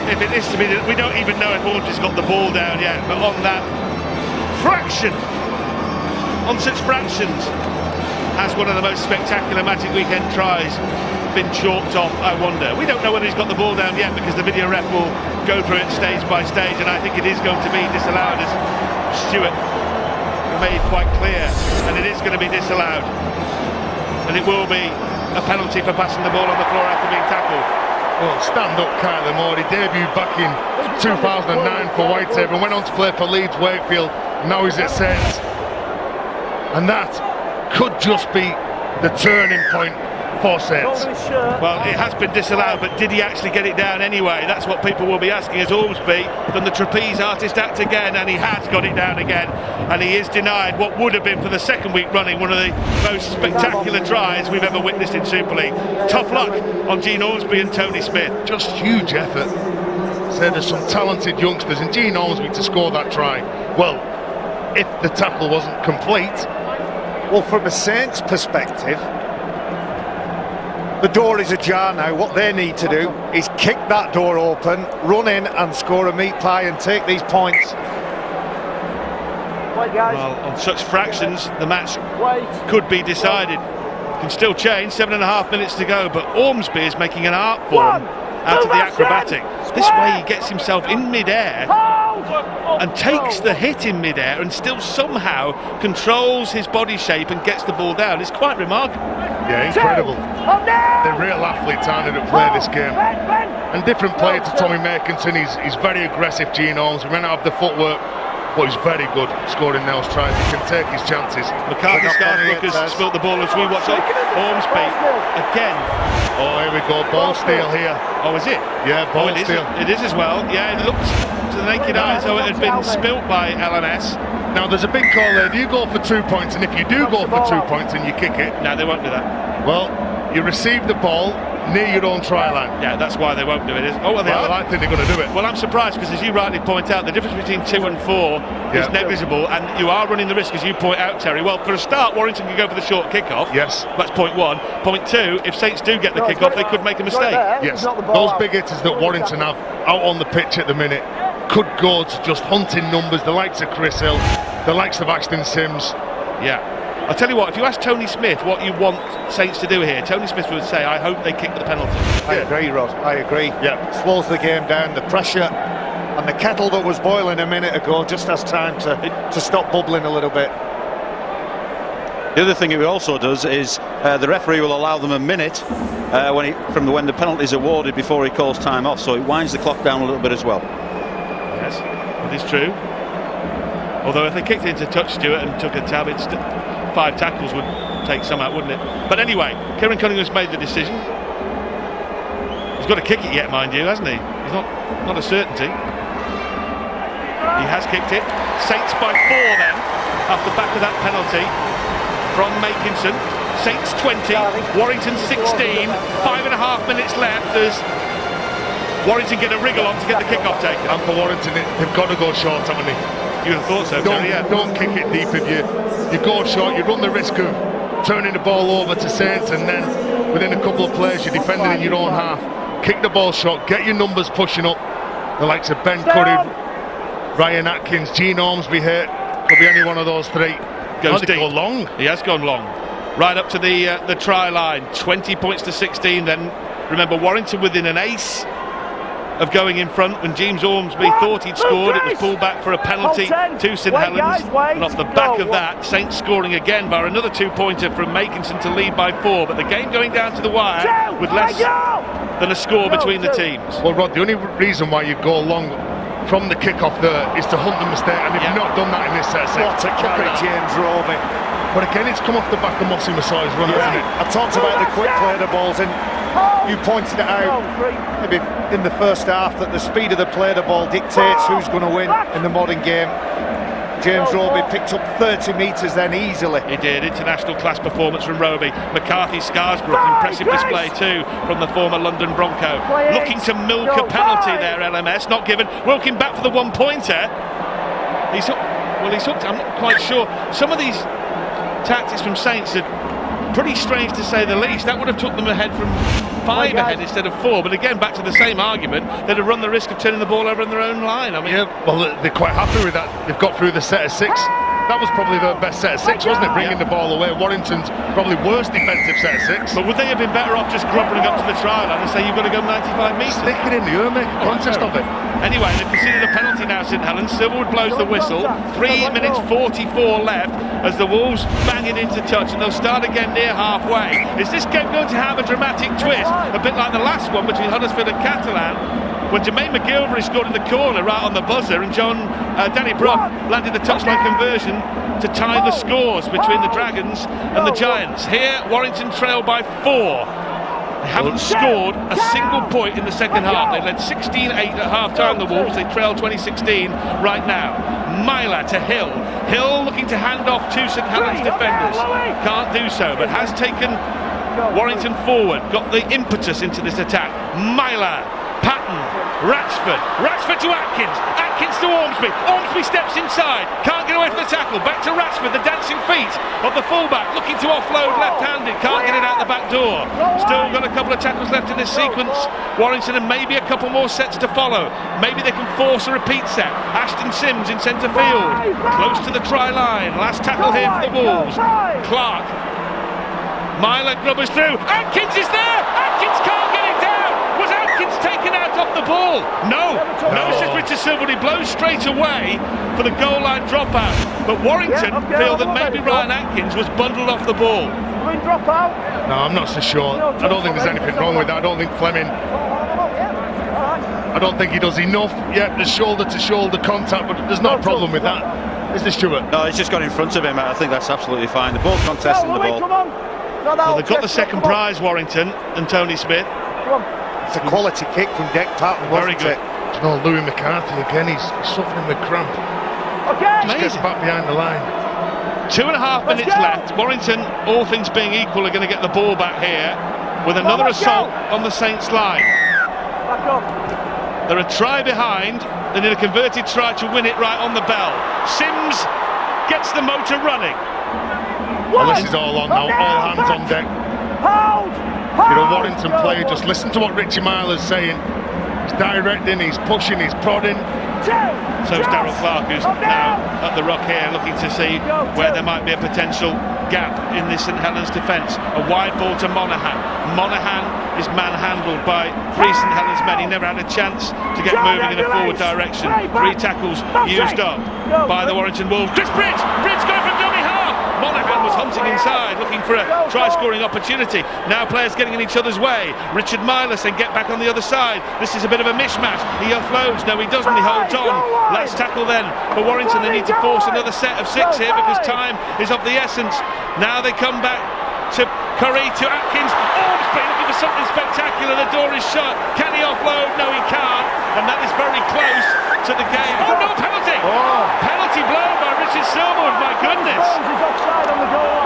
if it is to be, we don't even know if Ormsby's got the ball down yet, but on that fraction, on such fractions, has one of the most spectacular Magic Weekend tries been chalked off, I wonder. We don't know whether he's got the ball down yet, because the video ref will go through it stage by stage, and I think it is going to be disallowed, as Stuart made quite clear, and it is going to be disallowed, and it will be a penalty for passing the ball on the floor after being tackled. Well, stand-up Kyler Moore. He debuted back in 2009 for Whitehaven, went on to play for Leeds Wakefield, now he's at Saints, and that could just be the turning point for Saints. Well, it has been disallowed, but did he actually get it down anyway? That's what people will be asking. Has Ormsby done the trapeze artist act again? And he has got it down again, and he is denied what would have been, for the second week running, one of the most spectacular tries we've ever witnessed in Super League. Tough luck on Gene Ormsby and Tony Smith. Just huge effort. So there's some talented youngsters, and Gene Ormsby to score that try. Well, if the tackle wasn't complete. Well, from a Saints perspective, the door is ajar now. What they need to do is kick that door open, run in and score a meat pie and take these points. Well, on such fractions, the match could be decided. Can still change, 7.5 minutes to go, but Ormsby is making an art form out of the acrobatic. This way he gets himself in mid-air and takes the hit in mid-air and still somehow controls his body shape and gets the ball down. It's quite remarkable. Yeah, incredible. They're real athletes, aren't they, that play this game. And different player to Tommy Makinson. He's very aggressive, Gene Ormsby. Ran out of the footwork, but he's very good scoring those tries. He can take his chances. McCarthy Starbuck has spilt the ball as we watch it. Ormsby again. Oh, here we go. Ball steal here. Oh, is it? Yeah, ball steal. It is as well. Yeah, it looked to the naked eye as though it had been spilt by LNS. Now, there's a big call there. Do you go for 2 points? And if you do go for 2 points and you kick it... No, they won't do that. Well, you receive the ball, near your own try line. Yeah, that's why they won't do it. Oh, well, I think they're going to do it. Well, I'm surprised because, as you rightly point out, the difference between 2 and 4 is negligible, and you are running the risk, as you point out, Terry. Well, for a start, Warrington can go for the short kickoff. Yes. That's point 1. Point 2, if Saints do get the kickoff, they could make a mistake. Yes. Those big hitters that Warrington have out on the pitch at the minute could go to just hunting numbers, the likes of Chris Hill, the likes of Ashton Sims. Yeah. I'll tell you what, if you ask Tony Smith what you want Saints to do here, Tony Smith would say, I hope they kick the penalty. I agree, Rod. I agree. Yeah. Slows the game down. The pressure and the kettle that was boiling a minute ago just has time to stop bubbling a little bit. The other thing it also does is the referee will allow them a minute from when the penalty is awarded before he calls time off, so it winds the clock down a little bit as well. Yes, that is true. Although if they kicked it into touch, Stuart, and took a tab, 5 tackles would take some out, wouldn't it? But anyway, Kieran Cunningham's made the decision. He's got to kick it yet, mind you, hasn't he? He's not a certainty. He has kicked it. Saints by 4 then, off the back of that penalty from Makinson. Saints 20, Warrington 16, 5.5 minutes left. There's Warrington get a wriggle on to get the kick-off taken. And for Warrington, they've got to go short, haven't they? You'd have thought so, Terry, yeah. Don't kick it deep. If you go short, you run the risk of turning the ball over to Saints, and then within a couple of plays you're defending in your own half. Kick the ball short, get your numbers pushing up. The likes of Ben Curry, Ryan Atkins, Gene Ormsby here. Could be any one of those 3. Goes deep. Go long. He has gone long. Right up to the try line. 20 points to 16 then. Remember, Warrington within an ace of going in front. When James Ormsby thought he'd scored, it was pulled back for a penalty to St Helens. And off the back of that, Saints scoring again by another 2-pointer from Makinson to lead by 4. But the game going down to the wire with less than a score between the teams. Well, Rod, the only reason why you go long from the kick-off there is to hunt the mistake, and they've not done that in this set. What a carry, James Roby. But again, it's come off the back of Mossy Masai's run, hasn't it? I talked about the quick play of the balls, and you pointed it out maybe in the first half that the speed of the play of the ball dictates who's going to win in the modern game. James Roby picked up 30 metres then easily. He did. International class performance from Roby. McCarthy Scarsbrook, impressive display too from the former London Bronco. Looking to milk a penalty there, LMS, not given. Wilkin back for the 1-pointer. He's hooked. I'm not quite sure. Some of these tactics from Saints are pretty strange to say the least. That would have took them ahead from 5 ahead instead of 4. But again, back to the same argument, they'd have run the risk of turning the ball over in their own line. I mean, yeah, well, they're quite happy with that. They've got through the set of 6. That was probably their best set of 6, wasn't it? Bringing the ball away. Warrington's probably worst defensive set of 6. But would they have been better off just grubbering up to the try line and say you've got to go 95 metres? Stick it in the air, make a contest of it. Anyway, they've conceded a penalty now, St Helens. Silverwood blows the whistle. 3 minutes 44 left as the Wolves bang it into touch, and they'll start again near halfway. Is this game going to have a dramatic twist? A bit like the last one between Huddersfield and Catalan, when Jermaine McGilvery scored in the corner right on the buzzer, and Danny Brough landed the touchline conversion to tie the scores between the Dragons and the Giants. Here, Warrington trail by 4. They haven't scored a single point in the second half. They led 16-8 at half-time, the Wolves. They trail 2016 right now. Myler to Hill. Hill looking to hand off to St Helens defenders. Can't do so, but has taken Warrington forward. Got the impetus into this attack. Myler, Patton, Ratsford to Atkins. Atkins to Ormsby. Ormsby steps inside. Can't get away from the tackle. Back to Ratsford. The dancing feet of the fullback. Looking to offload left-handed. Can't get it out the back door. Still got a couple of tackles left in this sequence. Warrington, and maybe a couple more sets to follow. Maybe they can force a repeat set. Ashton Sims in centre field. Close to the try line. Last tackle here for the Wolves. Clark. Myler grubbers through. Atkins is there. Atkins can't get it down. Was Atkins taken out off the ball? No, says Richard Silverwood. He blows straight away for the goal line dropout. But Warrington feel that maybe Ryan Atkins was bundled off the ball. No, I'm not so sure. I don't think there's anything wrong with that. I don't think Fleming, I don't think he does enough. Yeah, the shoulder-to-shoulder contact, but there's no problem with that. Is there, Stuart? No, he's just got in front of him. I think that's absolutely fine. They're both contesting the ball. Well, they've got the second prize, Warrington and Tony Smith. It's a quality kick from Dick Patton, very good. You know, Louis McCarthy again, he's suffering with cramp. Just gets back behind the line. 2.5 minutes left. Warrington, all things being equal, are going to get the ball back here. with another assault on the Saints line. Back up. They're a try behind. They need a converted try to win it right on the bell. Sims gets the motor running. Well, this is all on now, all hands on deck. You're a Warrington player, just listen to what Richie Myler's saying. He's directing, he's pushing, he's prodding. So is Darryl Clark, who's now at the ruck here, looking to see where there might be a potential gap in this St Helens defence. A wide ball to Monaghan. Monaghan is manhandled by three St Helens men. He never had a chance to get moving in a forward direction. 3 tackles used up by the Warrington Wolves. Chris Bridge going from dummy half. Monaghan was hunting inside, looking for a try-scoring opportunity. Now players getting in each other's way. Richard Myler saying get back on the other side. This is a bit of a mishmash. He offloads. No, he doesn't. He holds on. Let's tackle then for Warrington. They need to force another set of 6 here because time is of the essence. Now they come back to Curry, to Atkins. Ormsby looking for something spectacular. The door is shut. Can he offload? No, he can't. And that is very close to the game. Oh, no, penalty! Penalty blown by Richard Silverwood, my goodness.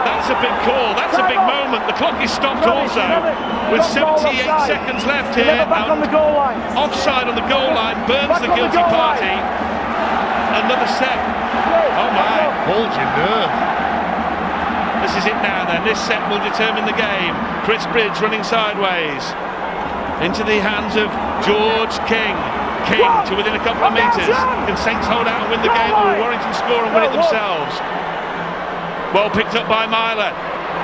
That's a big call. That's a big moment. The clock is stopped also with 78 seconds left here. Offside on the goal line. Burns the guilty party. Another set. Oh, my. Hold your nerve. This is it now then. This set will determine the game. Chris Bridge running sideways into the hands of George King. King to within a couple of metres. Can Saints hold out and win the game, or will Warrington score and win it themselves? Well picked up by Myler.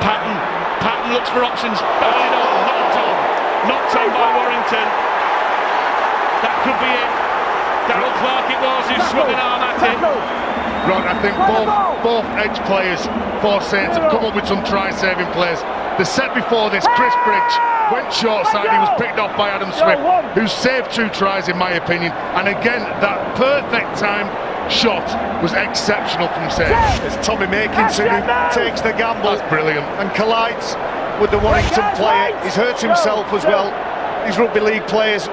Patton looks for options. Early on, knocked on by Warrington. That could be it. Darryl Clark it was who swung an arm at it. Ron, I think both edge players for Saints have come up with some try-saving plays. The set before this, Chris Bridge went short side. He was picked off by Adam Smith, who saved 2 tries in my opinion. And again, that perfect timed shot was exceptional from Saints. It's Tommy Makinson who takes the gamble. That's brilliant. And collides with the Warrington player. He's hurt himself as well. These rugby league players.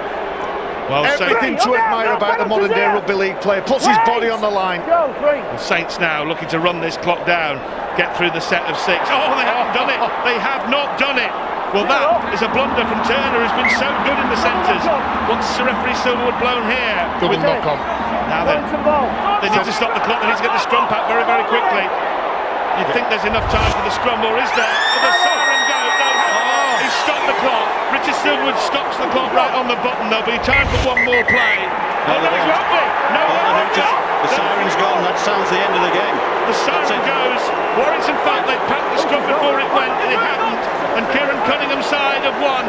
Well, everything to admire about the modern day rugby league player. Puts his body on the line. Saints now looking to run this clock down, get through the set of 6. Oh, they haven't done it. They have not done it. Well, that is a blunder from Turner, who's been so good in the centres. What's the referee Silverwood blown here? Double knock on. Now then, they need to stop the clock. They need to get the scrum back very, very quickly. You'd think there's enough time for the scrum, or is there? The siren go. No, he stopped the clock. Richard Silverwood stops the clock right on the button. There'll be time for one more play. No, there won't be. No, the siren's gone. That sounds the end of the game. The siren goes. Warrington felt they'd packed the scrum before it went, and it hadn't. And Kieran Cunningham's side have won.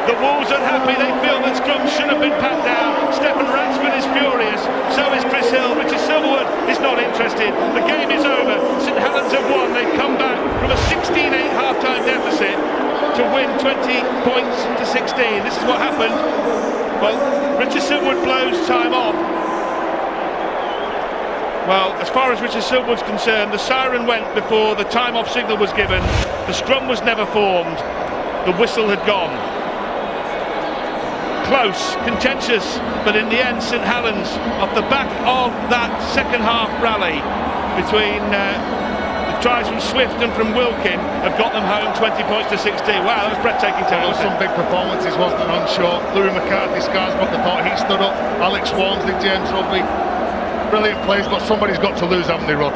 The Wolves unhappy. They feel that scrum should have been packed down. Stephen Ransford is furious. So is Chris Hill. Richard Silverwood is not interested. The game is over. St Helens have won. They've come back from a 16-8 half-time deficit to win 20 points to 16. This is what happened. Well, Richard Silverwood blows time off. Well, as far as Richard Silverwood's concerned, the siren went before the time-off signal was given. The scrum was never formed. The whistle had gone. Close, contentious, but in the end, St Helens, off the back of that second-half rally between the tries from Swift and from Wilkin, have got them home 20 points to 16. Wow, that was breathtaking. There were some big performances, wasn't it, on short? Louis McCarthy, Scarsbrook, I thought he stood up. Alex Walmsley, James Rugby. Brilliant plays, but somebody's got to lose, haven't they, Rod?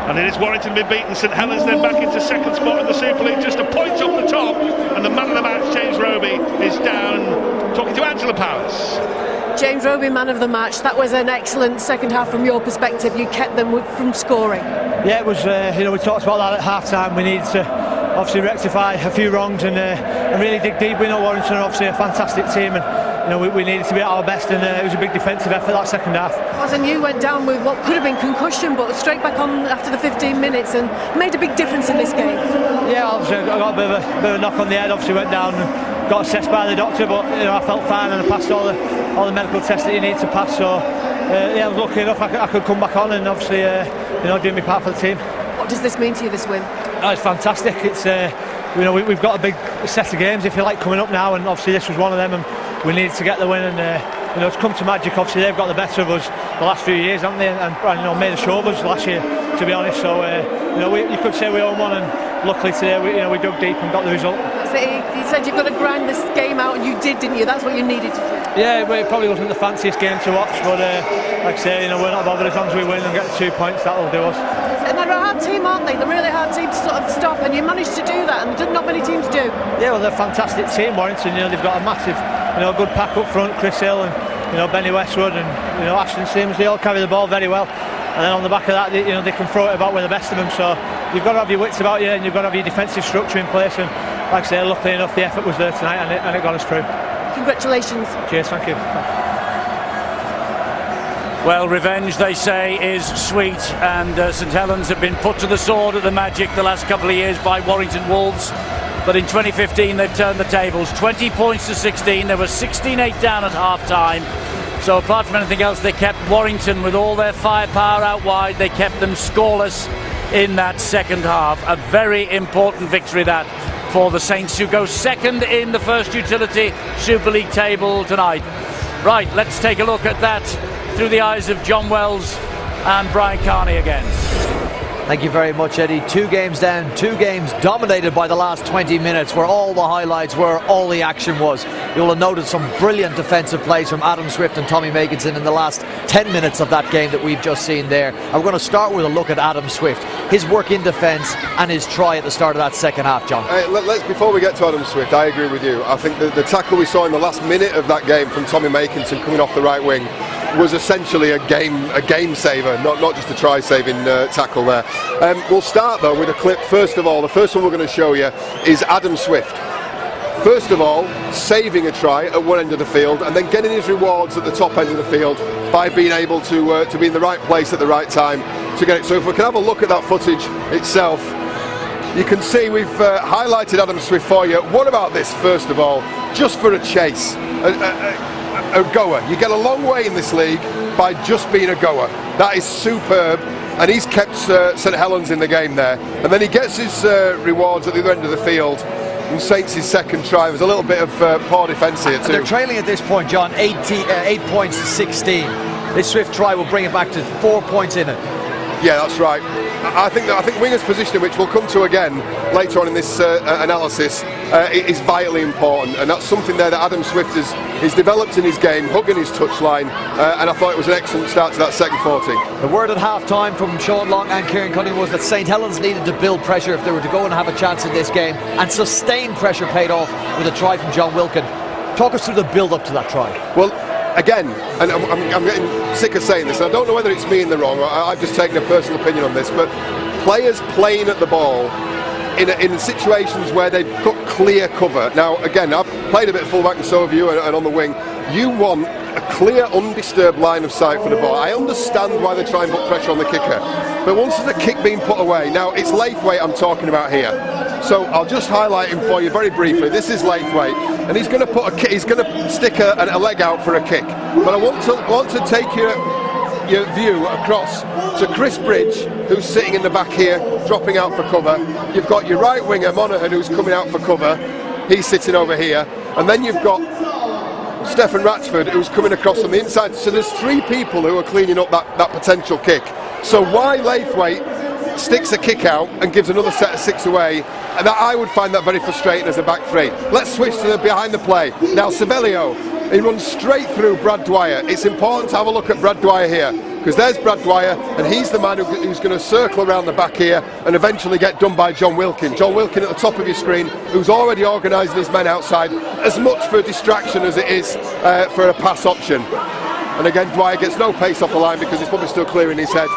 And it is Warrington been beaten. St Helens then back into second spot in the Super League, just a point off the top. And the man of the match, James Roby, is down talking to Angela Powers. James Roby, man of the match. That was an excellent second half from your perspective. You kept them from scoring. Yeah, it was. We talked about that at half time. We needed to obviously rectify a few wrongs and really dig deep. We know Warrington are obviously a fantastic team, and we needed to be at our best, and it was a big defensive effort that second half. And you went down with what could have been concussion, but straight back on after the 15 minutes and made a big difference in this game. Yeah, obviously I got a bit of a knock on the head. Obviously went down and got assessed by the doctor, but I felt fine and I passed all the medical tests that you need to pass. So I was lucky enough I could come back on and obviously doing my part for the team. What does this mean to you, this win? It's fantastic. It's we've got a big set of games, if you like, coming up now, and obviously this was one of them, and we needed to get the win. And it's come to magic. Obviously they've got the better of us the last few years, haven't they? And made a show of us last year, to be honest. So you could say we own one, and luckily today we dug deep and got the result. So you said you've got to grind this game out, and you did, didn't you? That's what you needed to do. Yeah, but it probably wasn't the fanciest game to watch, but like I say, we're not bothered as long as we win and get the 2 points. That'll do us. And they're a hard team, aren't they? They're a really hard team to sort of stop, and you managed to do that, and not many teams do. Yeah, well, they're a fantastic team, Warrington. They've got a massive, good pack up front. Chris Hill and Benny Westwood and Ashton Sims. They all carry the ball very well. And then on the back of that, they can throw it about with the best of them. So you've got to have your wits about you, and you've got to have your defensive structure in place. And like I say, luckily enough, the effort was there tonight, and it got us through. Congratulations. Cheers, thank you. Well, revenge, they say, is sweet, and St Helens have been put to the sword at the Magic the last couple of years by Warrington Wolves. But in 2015, they've turned the tables. 20 points to 16. They were 16-8 down at half-time. So apart from anything else, they kept Warrington with all their firepower out wide. They kept them scoreless in that second half. A very important victory that for the Saints, who go second in the First Utility Super League table tonight. Right, let's take a look at that through the eyes of John Wells and Brian Carney again. Thank you very much, Eddie. 2 games down, 2 games dominated by the last 20 minutes, where all the highlights were, all the action was. You'll have noted some brilliant defensive plays from Adam Swift and Tommy Makinson in the last 10 minutes of that game that we've just seen there. And we're going to start with a look at Adam Swift, his work in defence and his try at the start of that second half, John. Before we get to Adam Swift, I agree with you. I think the tackle we saw in the last minute of that game from Tommy Makinson coming off the right wing was essentially a game saver, not just a try-saving tackle there. We'll start though with a clip. First of all, the first one we're going to show you is Adam Swift. First of all, saving a try at one end of the field, and then getting his rewards at the top end of the field by being able to be in the right place at the right time to get it. So if we can have a look at that footage itself, you can see we've highlighted Adam Swift for you. What about this, first of all? Just for a chase. A goer. You get a long way in this league by just being a goer. That is superb, and he's kept St Helens in the game there. And then he gets his rewards at the other end of the field. And Saints' second try was a little bit of poor defence here too. And they're trailing at this point, John, 8 points to 16. This Swift try will bring it back to 4 points in it. Yeah, that's right. I think wingers' positioning, which we'll come to again later on in this analysis, is vitally important, and that's something there that Adam Swift has developed in his game, hugging his touchline, and I thought it was an excellent start to that second 40. The word at half-time from Sean Long and Kieran Cunningham was that St Helens needed to build pressure if they were to go and have a chance in this game, and sustained pressure paid off with a try from John Wilkin. Talk us through the build-up to that try. Well, again, and I'm getting sick of saying this, and I don't know whether it's me in the wrong, or I've just taken a personal opinion on this, but players playing at the ball in situations where they've got clear cover. Now, again, I've played a bit of fullback, and so have you, and on the wing. You want a clear, undisturbed line of sight for the ball. I understand why they try and put pressure on the kicker, but once there's a kick being put away, now it's Laithwaite I'm talking about here. So I'll just highlight him for you very briefly. This is Laithwaite, and he's going to stick a leg out for a kick. But I want to take your view across to Chris Bridge, who's sitting in the back here, dropping out for cover. You've got your right winger Monaghan, who's coming out for cover. He's sitting over here, and then you've got Stefan Ratchford, who's coming across on the inside. So there's 3 people who are cleaning up that potential kick. So why Laithwaite sticks a kick out and gives another set of 6 away, and that I would find that very frustrating as a back three. Let's switch to the behind the play. Now Savelio, he runs straight through Brad Dwyer. It's important to have a look at Brad Dwyer here, because there's Brad Dwyer, and he's the man who's going to circle around the back here and eventually get done by John Wilkin. John Wilkin at the top of your screen, who's already organising his men outside, as much for distraction as it is for a pass option. And again, Dwyer gets no pace off the line because he's probably still clearing his head.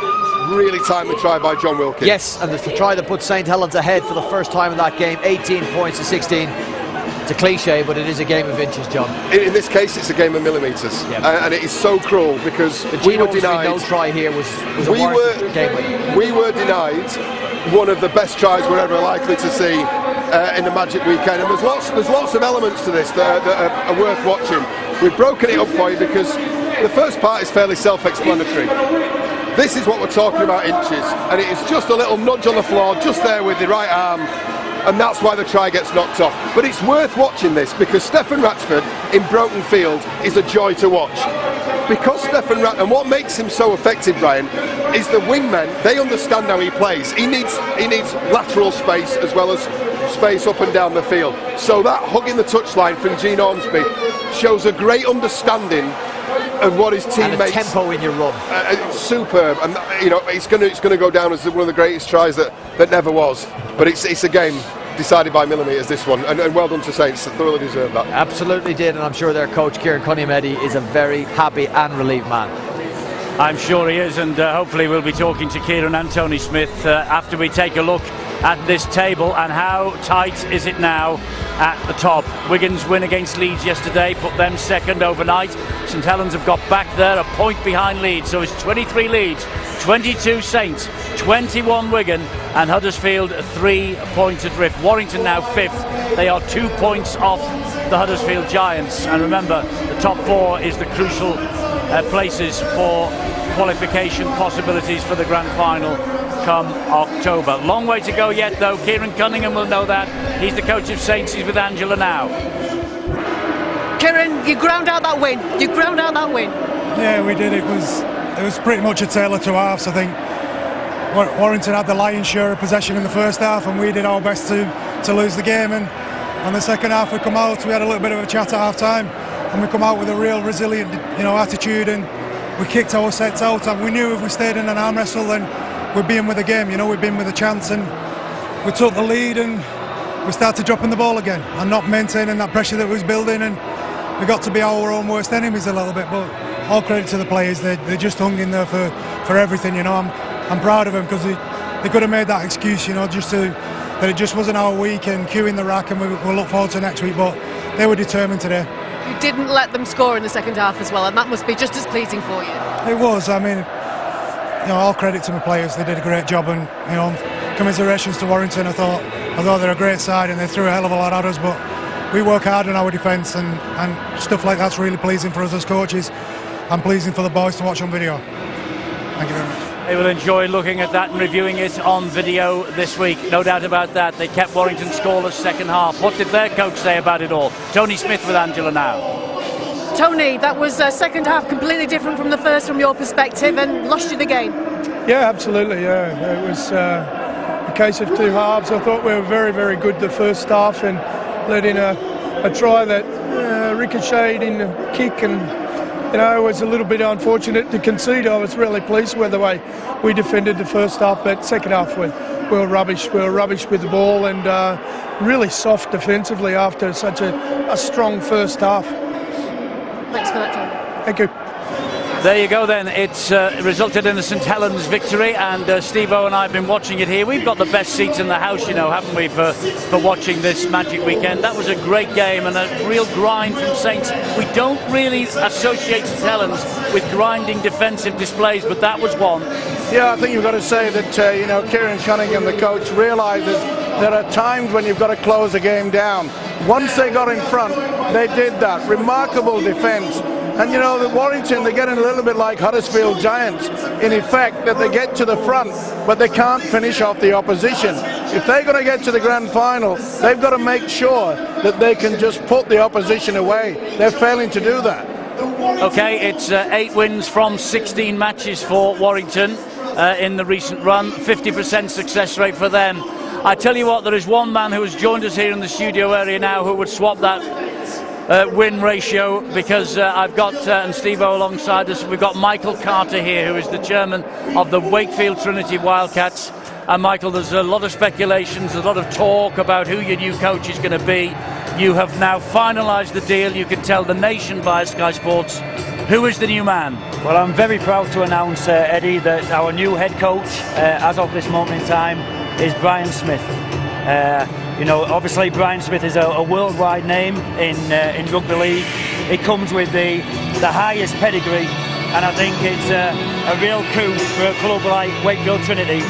Really timely try by John Wilkin. Yes, and it's the try that put St Helens ahead for the first time in that game, 18 points to 16. It's a cliche, but it is a game of inches, John. In this case, it's a game of millimetres, and it is so cruel because we were denied. No try here was a game winner. We were denied one of the best tries we're ever likely to see in the Magic weekend, and there's lots of elements to this that are worth watching. We've broken it up for you because the first part is fairly self-explanatory. This is what we're talking about, inches, and it is just a little nudge on the floor, just there with the right arm, and that's why the try gets knocked off. But it's worth watching this because Stefan Ratchford in broken field is a joy to watch. because Stefan and what makes him so effective, Brian, is the wingmen. They understand how he plays. He needs lateral space as well as space up and down the field. So that hugging the touchline from Gene Ormsby shows a great understanding of what his teammates. And a tempo in your run. Superb, and it's going to go down as one of the greatest tries that never was. But it's a game decided by millimetres, this one, and well done to Saints. Thoroughly deserved that. Absolutely did, and I'm sure their coach Kieran Cunningham, Eddie, is a very happy and relieved man. I'm sure he is, and hopefully we'll be talking to Kieran and Tony Smith after we take a look at this table and how tight is it now at the top. Wigan's win against Leeds yesterday put them second overnight. St Helens have got back there a point behind Leeds, so it's 23 Leeds, 22 Saints, 21 Wigan, and Huddersfield 3 points adrift. Warrington now 5th. They are 2 points off the Huddersfield Giants, and remember, the top 4 is the crucial places for qualification possibilities for the grand final come October. Long way to go yet though. Kieran Cunningham will know that. He's the coach of Saints. He's with Angela now. Kieran, you ground out that win. Yeah, we did. It was pretty much a tale of two halves. I think Warrington had the lion's share of possession in the first half, and we did our best to lose the game. And on the second half, we come out. We had a little bit of a chat at half time, and we come out with a real resilient, attitude, and we kicked our sets out. And we knew if we stayed in an arm wrestle, then we'd be in with the game. We'd be in with a chance, and we took the lead, and we started dropping the ball again and not maintaining that pressure that was building, and we got to be our own worst enemies a little bit. But all credit to the players. They just hung in there for everything. I'm proud of them, because they could have made that excuse, that it just wasn't our week and queuing the rack, and we'll look forward to next week. But they were determined today. You didn't let them score in the second half as well, and that must be just as pleasing for you. It was. I mean, all credit to my players. They did a great job, and commiserations to Warrington. I thought they're a great side, and they threw a hell of a lot at us. But we work hard on our defence, and stuff like that's really pleasing for us as coaches, and pleasing for the boys to watch on video. Thank you very much. They will enjoy looking at that and reviewing it on video this week, no doubt about that. They kept Warrington scoreless second half. What did their coach say about it all? Tony Smith with Angela now. Tony, that was second half completely different from the first from your perspective, and lost you the game. Yeah, absolutely. Yeah, it was a case of two halves. I thought we were very, very good the first half, and let in a try that ricocheted in the kick, and it was a little bit unfortunate to concede. I was really pleased with the way we defended the first half, but second half we were rubbish. We were rubbish with the ball, and really soft defensively after such a strong first half. Thanks for that, Tony. Thank you. There you go then. It's resulted in the St Helens victory, and Steve-O and I have been watching it here. We've got the best seats in the house, haven't we, for watching this Magic Weekend. That was a great game and a real grind from Saints. We don't really associate St Helens with grinding defensive displays, but that was one. Yeah, I think you've got to say that, Kieran Cunningham, the coach, realises there are times when you've got to close a game down. Once they got in front, they did that. Remarkable defence. And the Warrington, they're getting a little bit like Huddersfield Giants, in effect, that they get to the front, but they can't finish off the opposition. If they're going to get to the grand final, they've got to make sure that they can just put the opposition away. They're failing to do that. Okay, it's 8 wins from 16 matches for Warrington in the recent run, 50% success rate for them. I tell you what, there is one man who has joined us here in the studio area now who would swap that win ratio, because I've got, and Steve-O alongside us, we've got Michael Carter here, who is the chairman of the Wakefield Trinity Wildcats. And Michael, there's a lot of speculations, a lot of talk about who your new coach is going to be. You have now finalised the deal. You can tell the nation via Sky Sports. Who is the new man? Well, I'm very proud to announce, Eddie, that our new head coach, as of this moment in time, is Brian Smith. Obviously Brian Smith is a worldwide name in rugby league. It comes with the highest pedigree, and I think it's a real coup for a club like Wakefield Trinity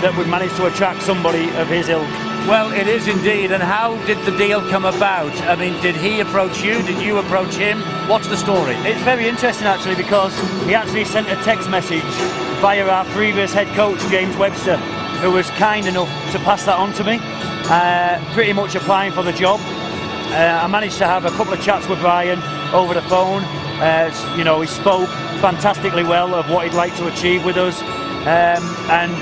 that would manage to attract somebody of his ilk. Well, it is indeed. And how did the deal come about? I mean, did he approach you? Did you approach him? What's the story? It's very interesting, actually, because he actually sent a text message via our previous head coach, James Webster, who was kind enough to pass that on to me, pretty much applying for the job. I managed to have a couple of chats with Brian over the phone, You know, he spoke fantastically well of what he'd like to achieve with us, and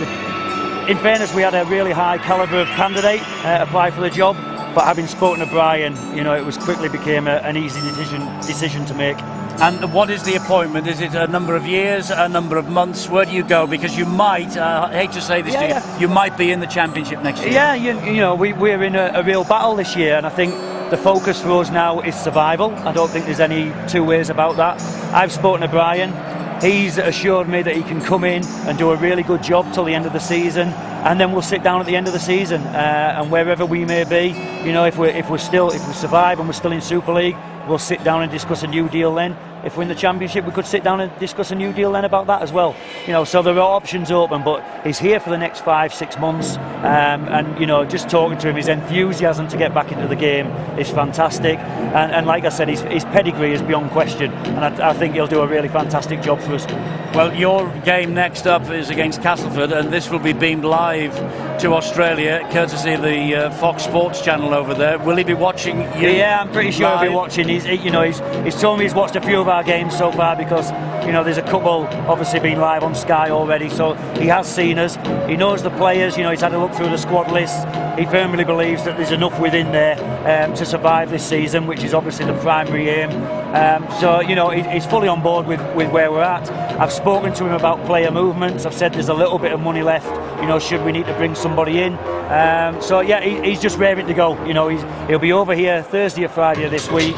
in fairness, we had a really high calibre of candidate apply for the job, but having spoken to Brian, you know, it was quickly became an easy decision to make. And what is the appointment? Is it a number of years, a number of months? Where do you go? Because you might, I hate to say this to you, you might be in the Championship next year. Yeah, you know, we're in a real battle this year, and I think the focus for us now is survival. I don't think there's any two ways about that. I've spoken to Brian. He's assured me that he can come in and do a really good job till the end of the season, and then we'll sit down at the end of the season, and wherever we may be, you know, if we survive and we're still in Super League, we'll sit down and discuss a new deal then. If we're in the Championship, we could sit down and discuss a new deal then about that as well. You know, so there are options open, but he's here for the next 5-6 months, and you know, just talking to him, his enthusiasm to get back into the game is fantastic, and like I said, his pedigree is beyond question, and I think he'll do a really fantastic job for us. Well, your game next up is against Castleford, and this will be beamed live to Australia, courtesy of the Fox Sports channel over there. Will he be watching you? Yeah, I'm pretty sure live? he'll be watching. He's told me he's watched a few of our games so far, because you know, there's a couple obviously been live on Sky already, so he has seen us. He knows the players. You know, he's had a look through the squad list. He firmly believes that there's enough within there to survive this season, which is obviously the primary aim. So you know, he's fully on board with where we're at. I've spoken to him about player movements. I've said there's a little bit of money left, you know, should we need to bring somebody in. So yeah, he's just raring to go. You know, he'll be over here Thursday or Friday of this week.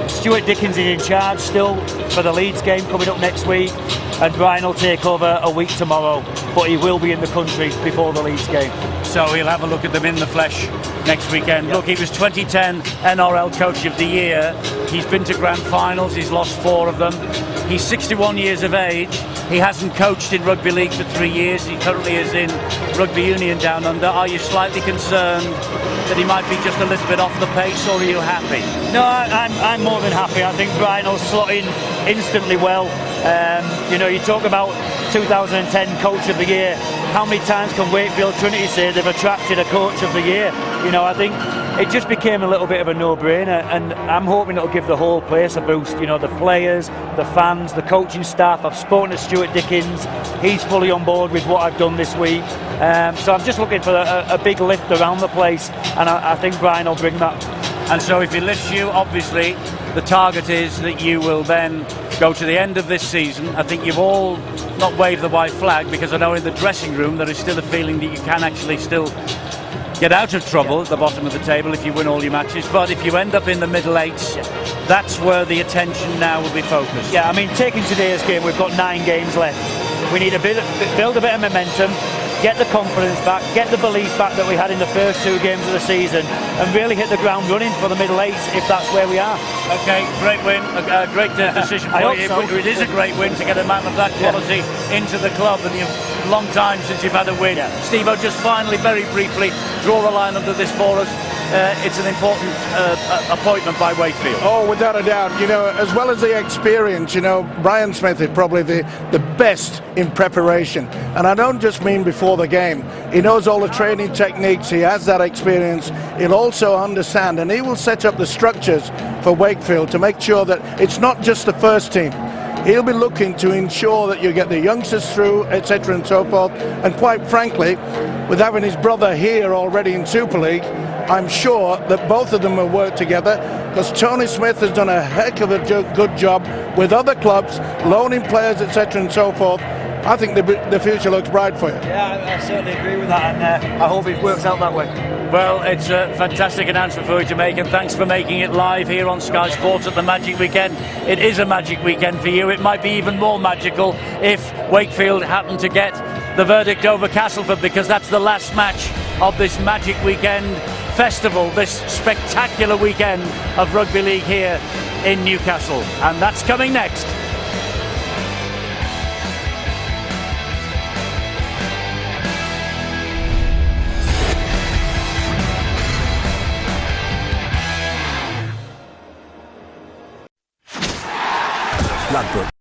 Stuart Dickens is in charge still for the Leeds game coming up next week, and Brian will take over a week tomorrow, but he will be in the country before the Leeds game. So he'll have a look at them in the flesh next weekend. Yep. Look, he was 2010 NRL Coach of the Year. He's been to grand finals, he's lost 4 of them. He's 61 years of age. He hasn't coached in rugby league for 3 years. He currently is in rugby union down under. Are you slightly concerned that he might be just a little bit off the pace, or are you happy? No, I'm more than happy. I think Brian will slot in instantly well. You know, you talk about 2010 Coach of the Year. How many times can Wakefield Trinity say they've attracted a Coach of the Year? You know, I think it just became a little bit of a no-brainer, and I'm hoping it'll give the whole place a boost. You know, the players, the fans, the coaching staff. I've spoken to Stuart Dickens. He's fully on board with what I've done this week. So I'm just looking for a big lift around the place, and I think Brian will bring that. And so if he lifts you, obviously the target is that you will then go to the end of this season. I think you've all not waved the white flag, because I know in the dressing room there is still a feeling that you can actually still get out of trouble at the bottom of the table if you win all your matches. But if you end up in the middle eights, that's where the attention now will be focused. Yeah, I mean, taking today's game, we've got 9 games left. We need to build a bit of momentum, get the confidence back, get the belief back that we had in the first 2 games of the season, and really hit the ground running for the middle eights if that's where we are. Okay, great win, a great decision for you. So. It is a great win to get a man of that quality into the club, and you've long time since you've had a win. Steve-O, just finally, very briefly, draw a line under this for us. It's an important appointment by Wakefield. Oh, without a doubt. You know, as well as the experience, you know, Brian Smith is probably the best in preparation. And I don't just mean before the game. He knows all the training techniques. He has that experience. He'll also understand, and he will set up the structures for Wakefield to make sure that it's not just the first team. He'll be looking to ensure that you get the youngsters through, etc. and so forth. And quite frankly, with having his brother here already in Super League, I'm sure that both of them will work together, because Tony Smith has done a heck of a good job with other clubs, loaning players, etc. and so forth. I think the future looks bright for you. Yeah, I certainly agree with that, and I hope it works out that way. Well, it's a fantastic announcement for you to make, and thanks for making it live here on Sky Sports at the Magic Weekend. It is a magic weekend for you. It might be even more magical if Wakefield happen to get the verdict over Castleford, because that's the last match of this Magic Weekend festival, this spectacular weekend of rugby league here in Newcastle. And that's coming next. Ladbroke.